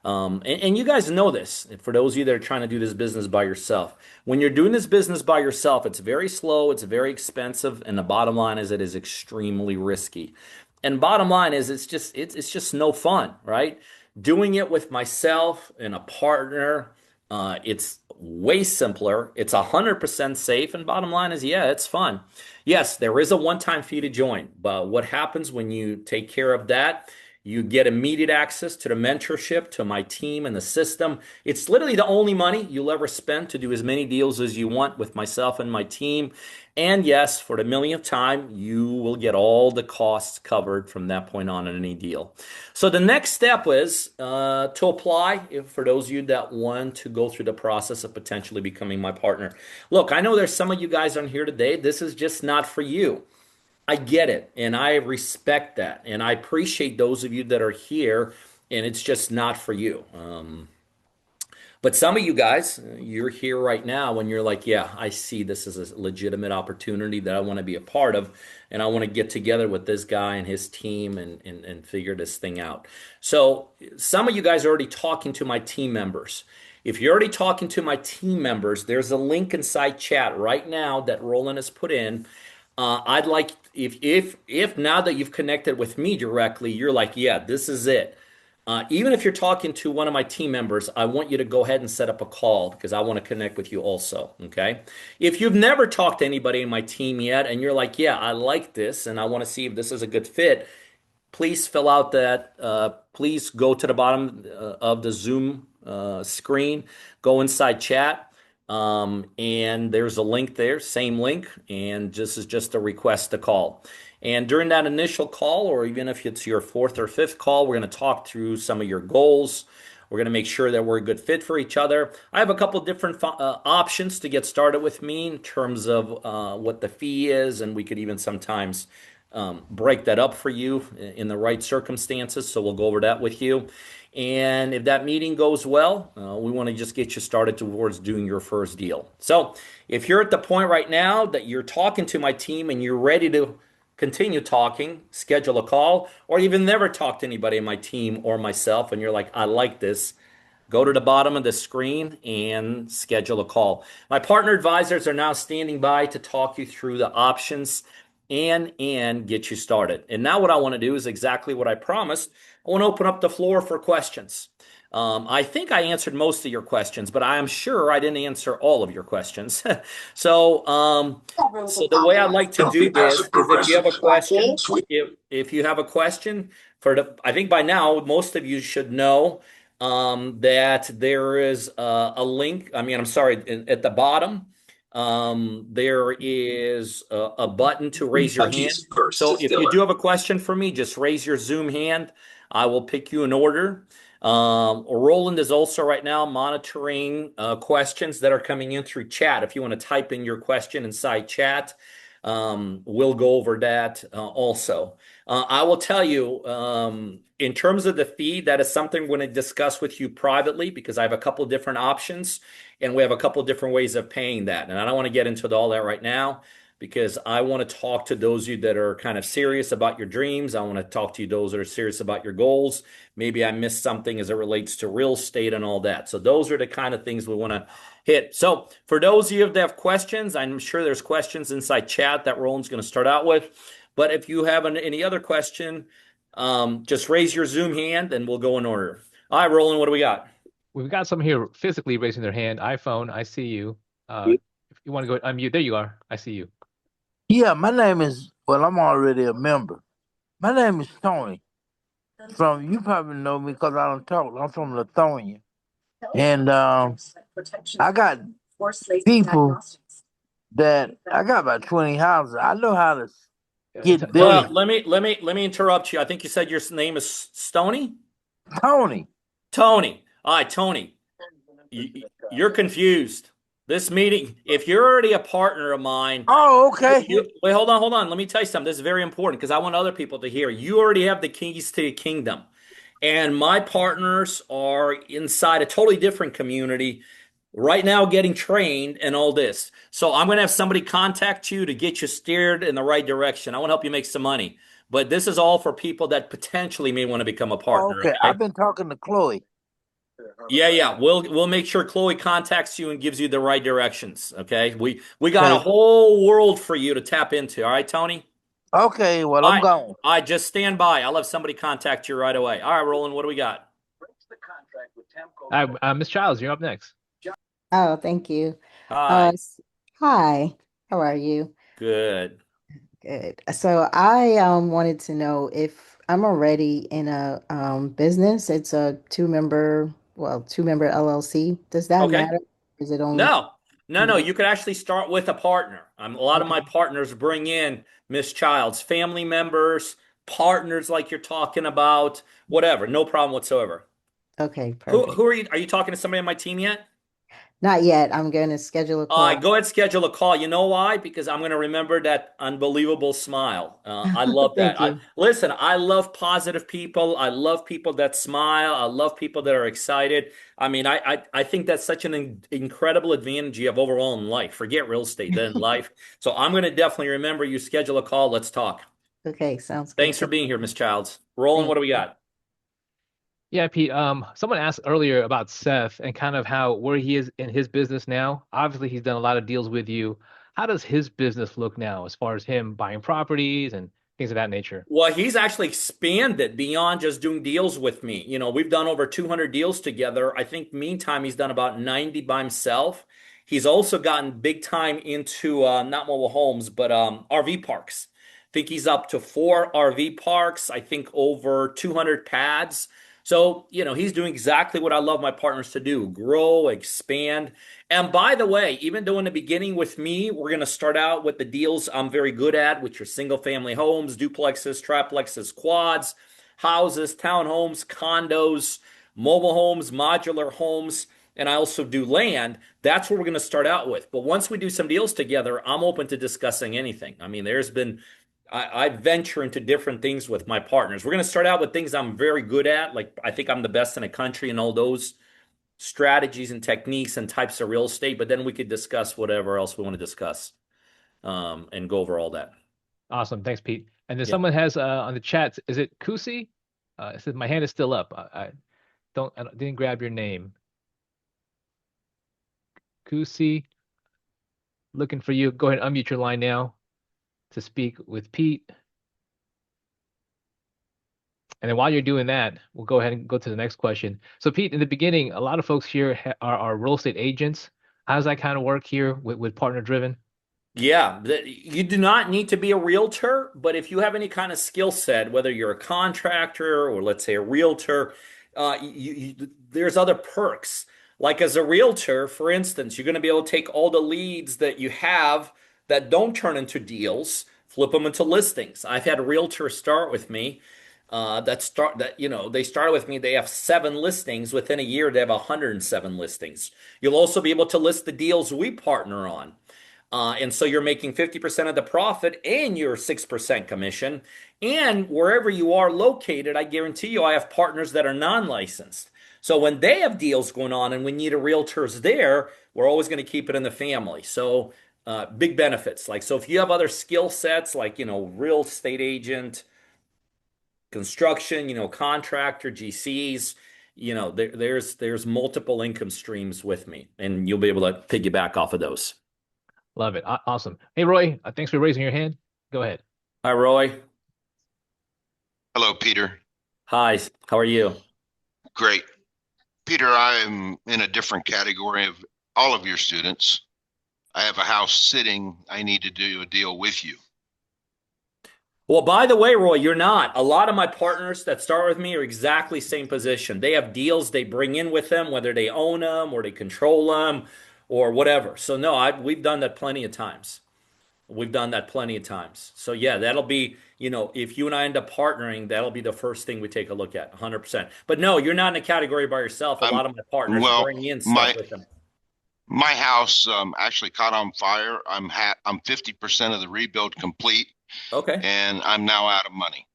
And you guys know this, for those of you that are trying to do this business by yourself. When you're doing this business by yourself, it's very slow, it's very expensive, and the bottom line is it is extremely risky. And bottom line is it's just no fun, right? Doing it with myself and a partner, it's way simpler. It's 100% safe. And bottom line is, yeah, it's fun. Yes, there is a one-time fee to join. But what happens when you take care of that? You get immediate access to the mentorship, to my team and the system. It's literally the only money you'll ever spend to do as many deals as you want with myself and my team. And yes, for the millionth time, you will get all the costs covered from that point on in any deal. So the next step is to apply for those of you that want to go through the process of potentially becoming my partner. Look, I know there's some of you guys on here today. This is just not for you. I get it, and I respect that, and I appreciate those of you that are here, and it's just not for you. But some of you guys, you're here right now and you're like, yeah, I see this as a legitimate opportunity that I want to be a part of. And I want to get together with this guy and his team and figure this thing out. So some of you guys are already talking to my team members. If you're already talking to my team members, there's a link inside chat right now that Roland has put in. I'd like if now that you've connected with me directly, you're like, yeah, this is it. Even if you're talking to one of my team members, I want you to go ahead and set up a call because I want to connect with you also. Okay. If you've never talked to anybody in my team yet and you're like, yeah, I like this and I want to see if this is a good fit, please fill out that. Please go to the bottom of the Zoom screen, go inside chat, and there's a link there, same link, and this is just a request to call. And during that initial call, or even if it's your fourth or fifth call, we're going to talk through some of your goals. We're going to make sure that we're a good fit for each other. I have a couple different options to get started with me in terms of what the fee is, and we could even sometimes break that up for you in the right circumstances. So we'll go over that with you. And if that meeting goes well, we want to just get you started towards doing your first deal. So if you're at the point right now that you're talking to my team and you're ready to continue talking, schedule a call, or even never talk to anybody in my team or myself, and you're like, I like this, go to the bottom of the screen and schedule a call. My partner advisors are now standing by to talk you through the options and get you started. And now what I want to do is exactly what I promised. I want to open up the floor for questions. I think I answered most of your questions, but I am sure I didn't answer all of your questions. so, so the way I like to do this is if you have a question, if you have a question I think by now most of you should know that there is a link. I mean, I'm sorry, at the bottom. There is a button to raise your hand. So if you do have a question for me, just raise your Zoom hand. I will pick you in order. Roland is also right now monitoring questions that are coming in through chat. If you want to type in your question inside chat, we'll go over that also. I will tell you, in terms of the fee, that is something we're going to discuss with you privately because I have a couple of different options and we have a couple of different ways of paying that. And I don't want to get into all that right now because I want to talk to those of you that are kind of serious about your dreams. I want to talk to you those that are serious about your goals. Maybe I missed something as it relates to real estate and all that. So those are the kind of things we want to hit. So for those of you that have questions, I'm sure there's questions inside chat that Roland's going to start out with. But if you have any other question, just raise your Zoom hand and we'll go in order. All right, Roland, what do we got? We've got some here physically raising their hand. iPhone, I see you. If you want to go unmute, there you are. I see you. Yeah, my name is, well, I'm already a member. My name is Tony. You probably know me because I don't talk. I'm from Lithonia. And I got people I got about 20 houses. I know how to get Tony, business. Let me interrupt you. I think you said your name is Stoney? Tony. Tony. All right, Tony. You're confused. This meeting, if you're already a partner of mine, Oh, okay. wait, hold on. Let me tell you something. This is very important because I want other people to hear. You already have the keys to the kingdom. And my partners are inside a totally different community right now getting trained and all this. So I'm going to have somebody contact you to get you steered in the right direction. I want to help you make some money. But this is all for people that potentially may want to become a partner. Okay. Okay? I've been talking to Chloe. Yeah. We'll make sure Chloe contacts you and gives you the right directions. Okay. We got a whole world for you to tap into. All right, Tony? Okay, well, All I'm right. gone. All right, just stand by. I'll have somebody contact you right away. All right, Roland, what do we got? Miss Childs, you're up next. Oh, thank you. Hi. Hi, how are you? Good. Good. So I wanted to know if I'm already in a business. It's a two-member LLC. Does that Okay. matter? Is it only No, no. individual? You could actually start with a partner. A lot of my Okay. partners bring in Miss Child's family members, partners like you're talking about, whatever. No problem whatsoever. Okay, Who perfect. are you? Are you talking to somebody on my team yet? Not yet. I'm going to schedule a call. Go ahead, schedule a call. You know why? Because I'm going to remember that unbelievable smile. I love that. Thank you. Listen. I love positive people. I love people that smile. I love people that are excited. I mean, I think that's such an incredible advantage you have overall in life. Forget real estate, then life. So I'm going to definitely remember you. Schedule a call. Let's talk. Okay, sounds good. Thanks for being here, Miss Childs. Roland, what Thank do we you. got? Yeah, Pete. Someone asked earlier about Seth and kind of how where he is in his business now. Obviously, he's done a lot of deals with you. How does his business look now as far as him buying properties and things of that nature? Well, he's actually expanded beyond just doing deals with me. We've done over 200 deals together. I think meantime, he's done about 90 by himself. He's also gotten big time into not mobile homes, but RV parks. I think he's up to four RV parks, I think over 200 pads. So, he's doing exactly what I love my partners to do: grow, expand. And by the way, even though in the beginning with me, we're going to start out with the deals I'm very good at, which are single family homes, duplexes, triplexes, quads, houses, townhomes, condos, mobile homes, modular homes, and I also do land. That's what we're going to start out with. But once we do some deals together, I'm open to discussing anything. I mean, I venture into different things with my partners. We're going to start out with things I'm very good at. Like, I think I'm the best in the country in all those strategies and techniques and types of real estate, but then we could discuss whatever else we want to discuss and go over all that. Awesome. Thanks, Pete. And then Yeah. someone has on the chat, is it Kusi? It says my hand is still up. I didn't grab your name. Kusi, looking for you. Go ahead and unmute your line now to speak with Pete. And then while you're doing that, we'll go ahead and go to the next question. So, Pete, in the beginning, a lot of folks here are real estate agents. How does that kind of work here with Partner Driven? Yeah, you do not need to be a realtor, but if you have any kind of skill set, whether you're a contractor or let's say a realtor, there's other perks. Like as a realtor, for instance, you're going to be able to take all the leads that you have that don't turn into deals, flip them into listings. I've had realtors start with me they started with me. They have 7 listings. Within a year, they have 107 listings. You'll also be able to list the deals we partner on. And so you're making 50% of the profit and your 6% commission. And wherever you are located, I guarantee you, I have partners that are non-licensed. So when they have deals going on and we need a realtors there, we're always going to keep it in the family. So big benefits. Like, so if you have other skill sets, like, real estate agent, construction, contractor, GCs, there's multiple income streams with me, and you'll be able to piggyback off of those. Love it. Awesome. Hey, Roy, thanks for raising your hand. Go ahead. Hi, Roy. Hello, Peter. Hi, how are you? Great. Peter, I'm in a different category of all of your students. I have a house sitting. I need to do a deal with you. Well, by the way, Roy, you're not. A lot of my partners that start with me are exactly same position. They have deals they bring in with them, whether they own them or they control them or whatever. So no, we've done that plenty of times. We've done that plenty of times. So yeah, that'll be, if you and I end up partnering, that'll be the first thing we take a look at, 100%. But no, you're not in a category by yourself. A I'm lot of my partners well, bring in stuff my with them. my house actually caught on fire. I'm 50% of the rebuild complete, Okay. and I'm now out of money.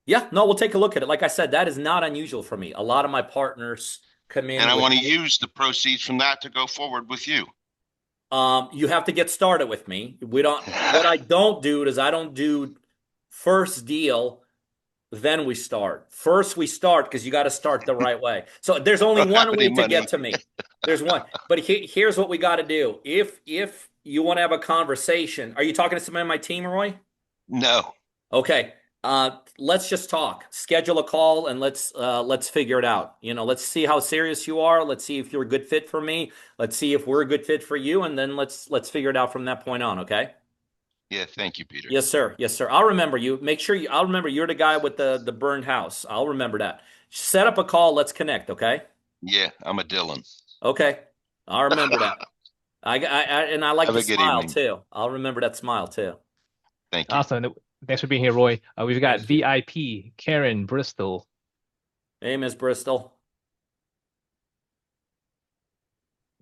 Yeah, no, we'll take a look at it. Like I said, that is not unusual for me. A lot of my partners come And in I with, want to use the proceeds from that to go forward with you. you have to get started with me. What I don't do is I don't do first deal, then we start. First we start because you got to start the right way. So there's only Don't have one any way to get money. to me. There's one. But here's what we got to do. If you want to have a conversation, are you talking to somebody on my team, Roy? No. Okay. Let's just talk. Schedule a call and let's figure it out. Let's see how serious you are. Let's see if you're a good fit for me. Let's see if we're a good fit for you, and then let's figure it out from that point on, okay? Yeah, thank you, Peter. Yes, sir. Yes, sir. I'll remember you. I'll remember you're the guy with the burned house. I'll remember that. Set up a call. Let's connect, okay? Yeah, I'm a Dylan. Okay. I'll remember that. And I like Have the a good smile evening. too. I'll remember that smile too. Thank you. Awesome. Thanks for being here, Roy. We've got Thank you. VIP Karen Bristol. Hey, Miss Bristol.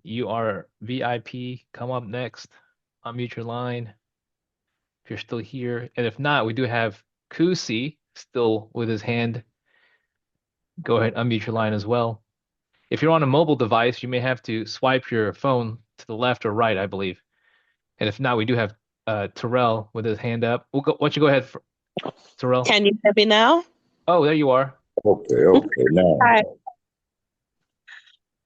You are VIP. Come up next. Unmute your line if you're still here. And if not, we do have Kusi still with his hand. Go ahead, unmute your line as well. If you're on a mobile device, you may have to swipe your phone to the left or right, I believe. And if not, we do have Terrell with his hand up. Why don't you go ahead, Terrell? Can you hear me now? Oh, there you are. Okay, now. Hi.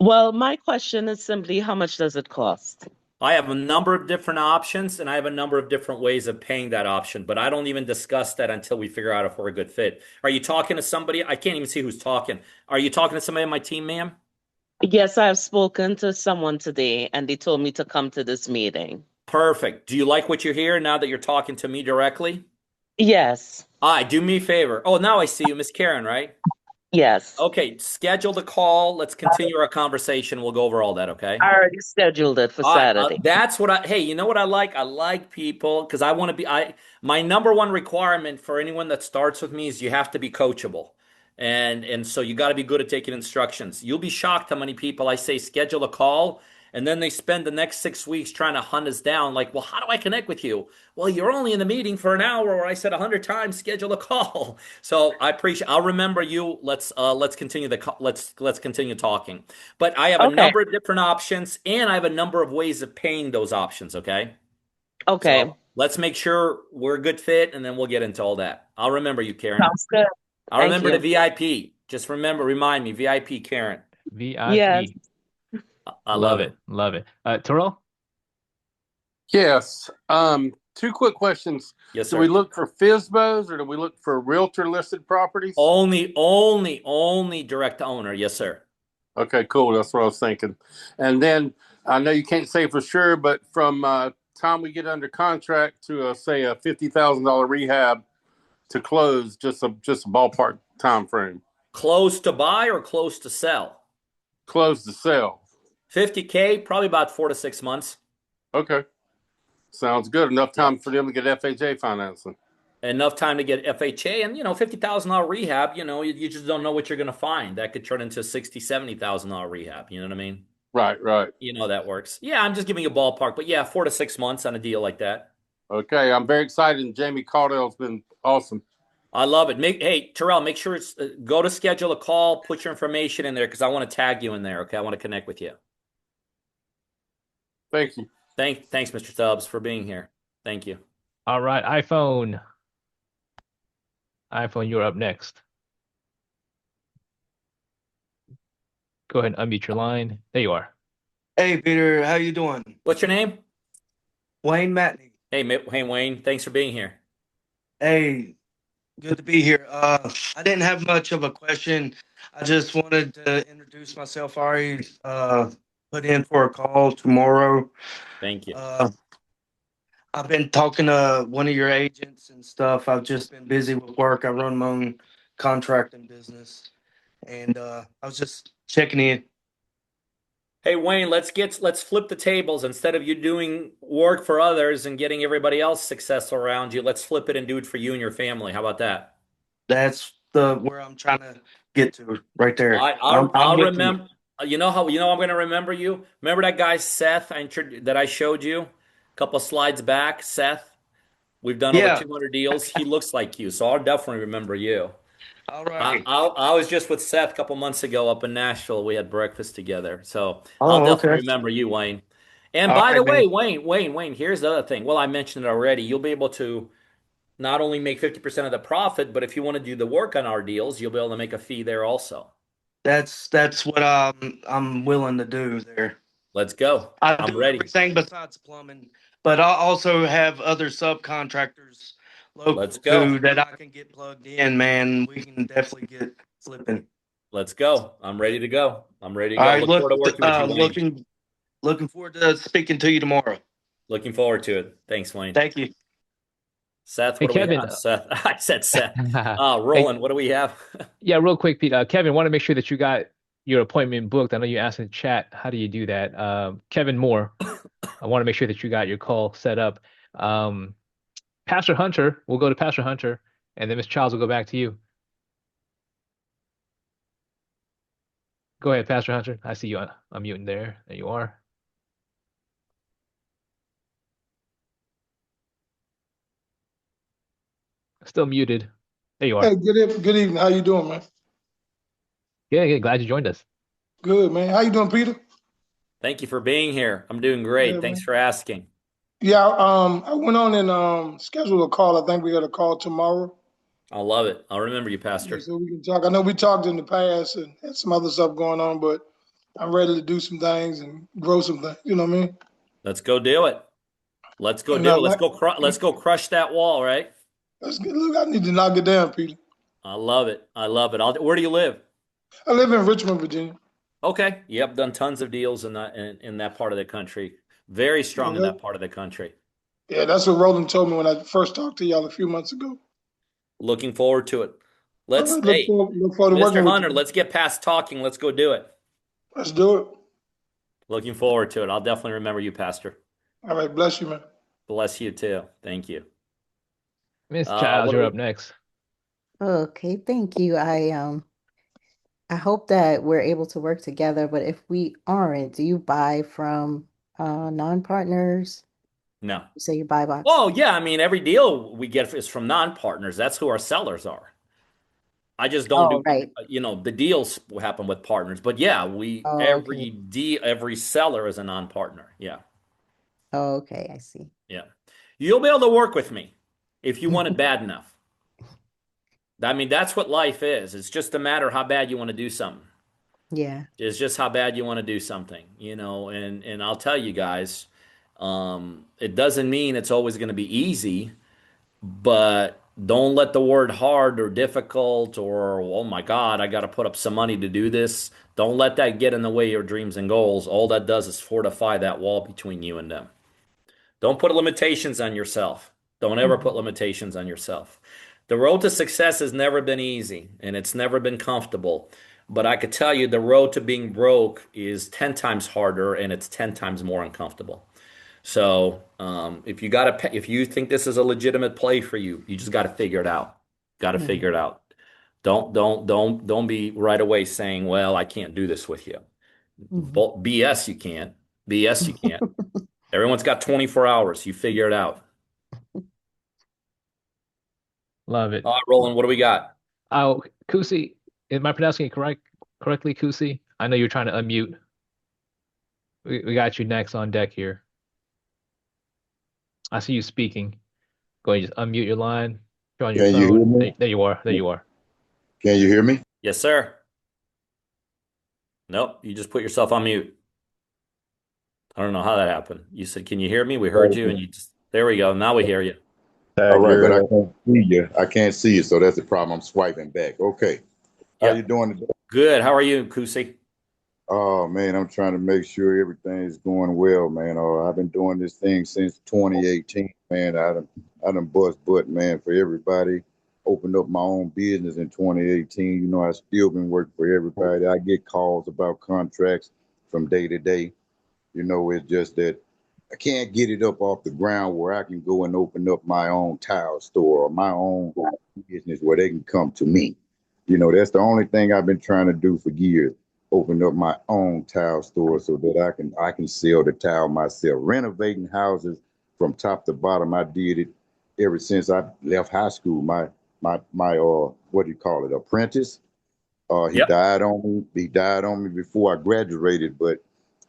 Well, my question is simply, how much does it cost? I have a number of different options and I have a number of different ways of paying that option, but I don't even discuss that until we figure out if we're a good fit. Are you talking to somebody? I can't even see who's talking. Are you talking to somebody on my team, ma'am? Yes, I've spoken to someone today and they told me to come to this meeting. Perfect. Do you like what you hear now that you're talking to me directly? Yes, All right, do me a favor. Oh, now I see you, Miss Karen, right? yes. Okay, schedule the call. Let's continue our conversation. We'll go over all that, okay? I already scheduled it for All right, Saturday. that's what hey, you know what I like? I like people because I want to my number one requirement for anyone that starts with me is you have to be coachable. And so you got to be good at taking instructions. You'll be shocked how many people I say schedule a call and then they spend the next 6 weeks trying to hunt us down like, well, how do I connect with you? Well, you're only in the meeting for an hour or I said 100 times schedule a call. So I'll remember you. Let's continue let's continue talking. But I have a Okay, number of different options and I have a number of ways of paying those options, okay? okay. So let's make sure we're a good fit and then we'll get into all that. I'll remember you, Karen. Sounds good. I'll Thank remember the you. VIP. Just remind me, VIP Karen. Yes. VIP. I love Love it. it. Love it. Terrell? Yes. Two quick questions. Yes, Do we sir. look for FSBOs or do we look for realtor listed properties? Only direct to owner. Yes, sir. Okay, cool. That's what I was thinking. And then I know you can't say for sure, but from time we get under contract to say a $50,000 rehab to close, just a ballpark time frame. Close to buy or close to sell? Close to sell. 50K, probably about 4 to 6 months. Okay, sounds good. Enough Yeah. time for them to get FHA financing. Enough time to get FHA and $50,000 rehab, you just don't know what you're gonna find. That could turn into 60, $70,000 rehab. You know what I mean? Right, right. You know that works. Yeah, I'm just giving you a ballpark, but yeah, 4 to 6 months on a deal like that. Okay, I'm very excited. And Jamie Caudill's been awesome. I love it. Hey, Terrell, make sure it's go to schedule a call, put your information in there because I want to tag you in there. Okay, I want to connect with you. Thank you. Thanks, Mr. Tubbs, for being here. Thank you. All right, iPhone. iPhone, you're up next. Go ahead and unmute your line. There you are. Hey Peter, how you doing? What's your name? Wayne Matney. Hey, Wayne. Thanks for being here. Hey, good to be here. I didn't have much of a question. I just wanted to introduce myself. I already put in for a call tomorrow. Thank you. I've been talking to one of your agents and stuff. I've just been busy with work. I run my own contracting business, and I was just checking in. Hey, Wayne, let's flip the tables. Instead of you doing work for others and getting everybody else successful around you, let's flip it and do it for you and your family. How about that? That's the where I'm trying to get to right there. I'll I'm with you. remember. I'm going to remember you. Remember that guy Seth that I showed you a couple slides back. Seth, we've done over Yeah. 200 deals. He looks like you, so I'll definitely remember you. All I, right. I I was just with Seth a couple months ago up in Nashville. We had breakfast together, so I'll Oh, definitely okay. remember you, Wayne. And All by the right, way, man. Wayne, here's the other thing. Well, I mentioned it already. You'll be able to not only make 50% of the profit, but if you want to do the work on our deals, you'll be able to make a fee there also. That's what I'm willing to do there. Let's go. I I'm do ready. everything besides plumbing, but I also have other subcontractors local Let's go. too that I can get plugged in, man. We can definitely get flipping. Let's go. I'm ready to go. I'm ready to All go. right, Look forward to working with you, Wayne. looking forward to speaking to you tomorrow. Looking forward to it. Thanks, Wayne. Thank you. Seth, Hey, what do we Kevin. have? Seth. I said Seth. Hey, Roland, what do we have? yeah, real quick, Pete. Kevin, want to make sure that you got your appointment booked. I know you asked in chat. How do you do that? Kevin Moore, I want to make sure that you got your call set up. Um, Pastor Hunter, we'll go to Pastor Hunter, and then Miss Childs will go back to you. Go ahead, Pastor Hunter. I see you unmuting there. There you are. Still muted. There you are. Hey, good evening. How you doing, man? Yeah, yeah. Glad you joined us. Good, man. How you doing, Peter? Thank you for being here. I'm doing great. Yeah, Thanks man. for asking. Yeah, I went on and scheduled a call. I think we got a call tomorrow. I love it. I'll remember you, Yeah, Pastor. so we can talk. I know we talked in the past and had some other stuff going on, but I'm ready to do some things and grow some things. You know what I mean? Let's go do it. Let's go And do it. Let's go crush that wall, right? look, I need to knock it down, Peter. I love it. I love it. Where do you live? I live in Richmond, Virginia. Okay. Yep, done tons of deals in that part of the country. Very Yeah, strong in that part of the country. yeah, that's what Roland told me when I first talked to y'all a few months ago. Looking forward to it. All right, look Hey, forward, look forward to Mr. working with Hunter, you. let's get past talking. Let's go do it. Let's do it. Looking forward to it. I'll definitely remember you, Pastor. All right, bless you, man. Bless you too. Thank you. Miss Childs, What do you're we? up next. Okay, thank you. I hope that we're able to work together, but if we aren't, do you buy from non-partners? No. You say you buy box. Oh, yeah. I mean, every deal we get is from non-partners. That's who our sellers are. I just don't Oh, do, right. the deals will happen with partners. But yeah, Oh, okay. every seller is a non-partner. Yeah. Oh, okay, I see. Yeah. You'll be able to work with me if you want it bad enough. I mean, that's what life is. It's just a matter of how bad you want to do something. Yeah. It's just how bad you want to do something, and I'll tell you guys, it doesn't mean it's always going to be easy, but don't let the word hard or difficult or, oh my God, I got to put up some money to do this. Don't let that get in the way of your dreams and goals. All that does is fortify that wall between you and them. Don't put limitations on yourself. Don't ever put Mhm. limitations on yourself. The road to success has never been easy and it's never been comfortable. But I could tell you the road to being broke is 10 times harder and it's 10 times more uncomfortable. So if you think this is a legitimate play for you, you just got to figure it out. Got to figure it Mhm. out. Don't be right away saying, "Well, I can't do this with you." Mhm. BS, you can't. BS, you can't. Everyone's got 24 hours. You figure it out. Love it. All right, Roland, what do we got? Oh, Kusi, am I pronouncing it correctly, Kusi? I know you're trying to unmute. We got you next on deck here. I see you speaking. Go ahead, just unmute your line. You're on your Can you hear phone. me? There you are. There you are. Can you hear me? Yes, sir. Nope, you just put yourself on mute. I don't know how that happened. You said, "Can you hear me?" We heard you, and there we go. Now we hear you. All right, but I can't see you. I can't see you, so that's the problem. I'm swiping back. Okay. How you Yep. doing today? Good. How are you, Kusi? Oh man, I'm trying to make sure everything's going well, man. I've been doing this thing since 2018, man. I done bust butt, man, for everybody. Opened up my own business in 2018. I still been working for everybody. I get calls about contracts from day to day. It's just that I can't get it up off the ground where I can go and open up my own tile store or my own business where they can come to me. That's the only thing I've been trying to do for years. Open up my own tile store so that I can sell the tile myself. Renovating houses from top to bottom. I did it ever since I left high school. My what do you call it? Apprentice. He Yep. died on me. He died on me before I graduated, but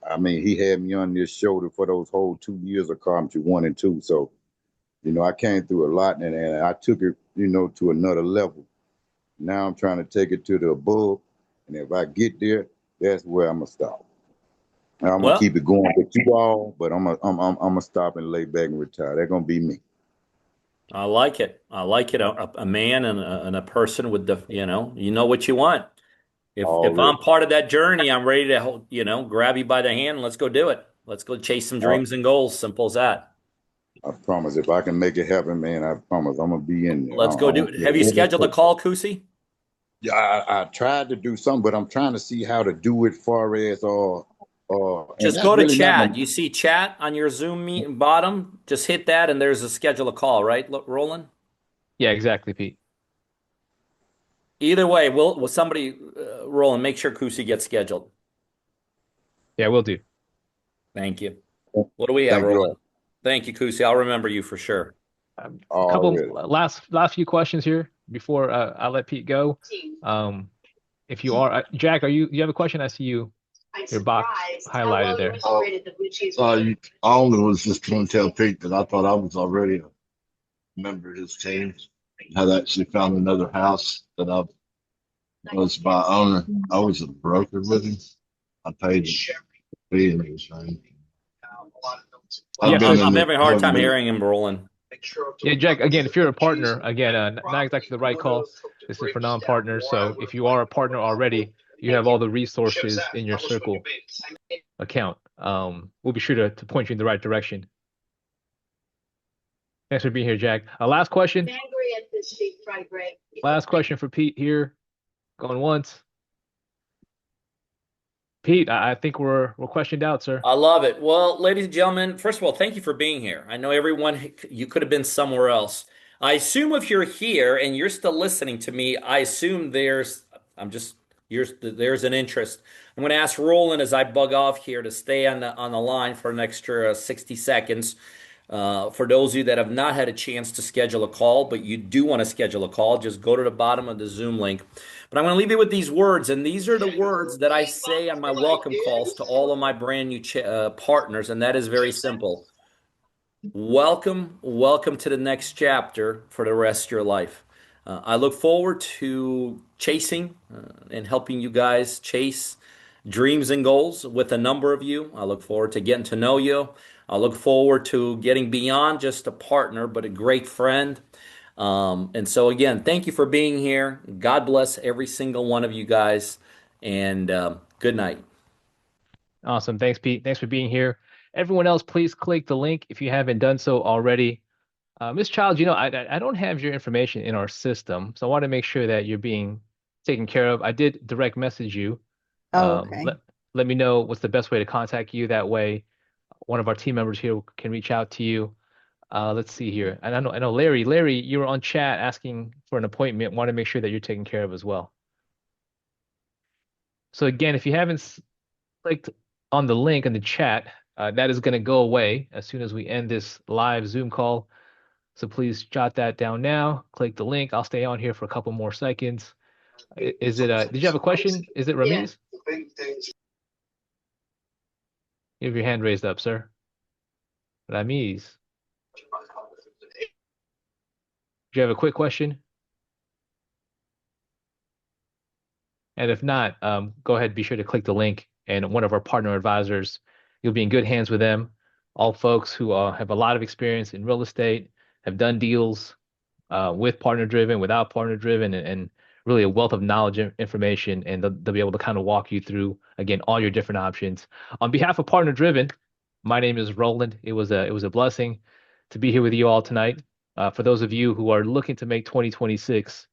I mean, he had me on his shoulder for those whole 2 years of carpentry, 1 and 2. So, I came through a lot and I took it, to another level. Now I'm trying to take it to the above. And if I get there, that's where I'm gonna stop. I'm gonna Well, keep it going with you all, but I'm gonna stop and lay back and retire. That's gonna be me. I like it. I like it. A man and a person with the, you know what you want. If Already. I'm part of that journey, I'm ready to, grab you by the hand and let's go do it. Let's go chase some I, dreams and goals. Simple as that. I promise. If I can make it happen, man, I promise I'm gonna be in there. Let's go I'm do gonna it. get Have you every scheduled a person. call, Kusi? Yeah, I tried to do something, but I'm trying to see how to do it far as and Just that's go to really not my. chat. You see chat on your Zoom meet bottom. Just hit that, and there's a schedule a call, right, Roland? Yeah, exactly, Pete. Either way, will somebody, Roland, make sure Kusi gets scheduled. Yeah, we'll do. Thank you. What do we have, Thank you Roland? all. Thank you, Kusi. I'll remember you for sure. A couple Already. last few questions here before I let Pete go. If you are Jack, you have a question? I see your box highlighted there. I only was just going to tell Pete that I thought I was already a member of his team. Had actually found another house that I was by owner. I was a broker with him. I paid the fee and everything. Yeah, I've been so in I'm it. having a hard Haven't time been. hearing him, Roland. yeah, Jack, again, if you're a partner, again, not exactly the right call. This is for non-partners. So if you are a partner already, you have all the resources in your circle account. We'll be sure to point you in the right direction. Thanks for being here, Jack. Last question. Last question for Pete here. Going once. Pete, I think we're questioned out, sir. I love it. Well, ladies and gentlemen, first of all, thank you for being here. I know everyone, you could have been somewhere else. I assume if you're here and you're still listening to me, I assume there's an interest. I'm going to ask Roland as I bug off here to stay on the line for an extra 60 seconds. For those of you that have not had a chance to schedule a call, but you do want to schedule a call, just go to the bottom of the Zoom link. But I'm going to leave you with these words, and these are the words that I say on my welcome calls to all of my brand new partners, and that is very simple. Welcome, welcome to the next chapter for the rest of your life. I look forward to chasing and helping you guys chase dreams and goals with a number of you. I look forward to getting to know you. I look forward to getting beyond just a partner, but a great friend. And so, again, thank you for being here. God bless every single one of you guys, and good night. Awesome. Thanks, Pete. Thanks for being here. Everyone else, please click the link if you haven't done so already. Miss Childs, I don't have your information in our system, so I want to make sure that you're being taken care of. I did direct message you. Oh, Um, okay. let let me know what's the best way to contact you. That way, one of our team members here can reach out to you. Let's see here. And I know Larry. Larry, you were on chat asking for an appointment. Want to make sure that you're taken care of as well. So again, if you haven't clicked on the link in the chat, that is going to go away as soon as we end this live Zoom call. So please jot that down now. Click the link. I'll stay on here for a couple more seconds. Is it did you have a question? Is it Ramiz? You have your hand raised up, sir. Ramiz. Do you have a quick question? And if not, go ahead, be sure to click the link and one of our partner advisors. You'll be in good hands with them. All folks who have a lot of experience in real estate, have done deals with partner driven, without partner driven, and really a wealth of knowledge and information. And they'll be able to kind of walk you through, again, all your different options. On behalf of Partner Driven, my name is Roland. It was a blessing to be here with you all tonight. For those of you who are looking to make 2026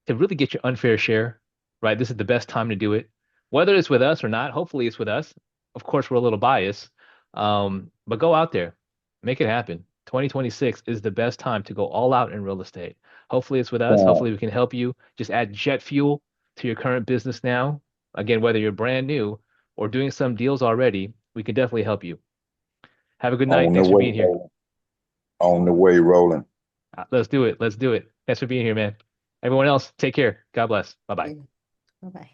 to really get your unfair share, right? This is the best time to do it, whether it's with us or not. Hopefully, it's with us. Of course, we're a little biased, but go out there, make it happen. 2026 is the best time to go all out in real estate. Hopefully, it's with us. Hopefully, we can help you. Just add jet fuel to your current business now. Again, whether you're brand new or doing some deals already, we can definitely help you. Have a good night. On the Thanks for way, being here. rolling. On the way, rolling. Let's do it. Let's do it. Thanks for being here, man. Everyone else, take care. God bless. Bye bye. Bye bye.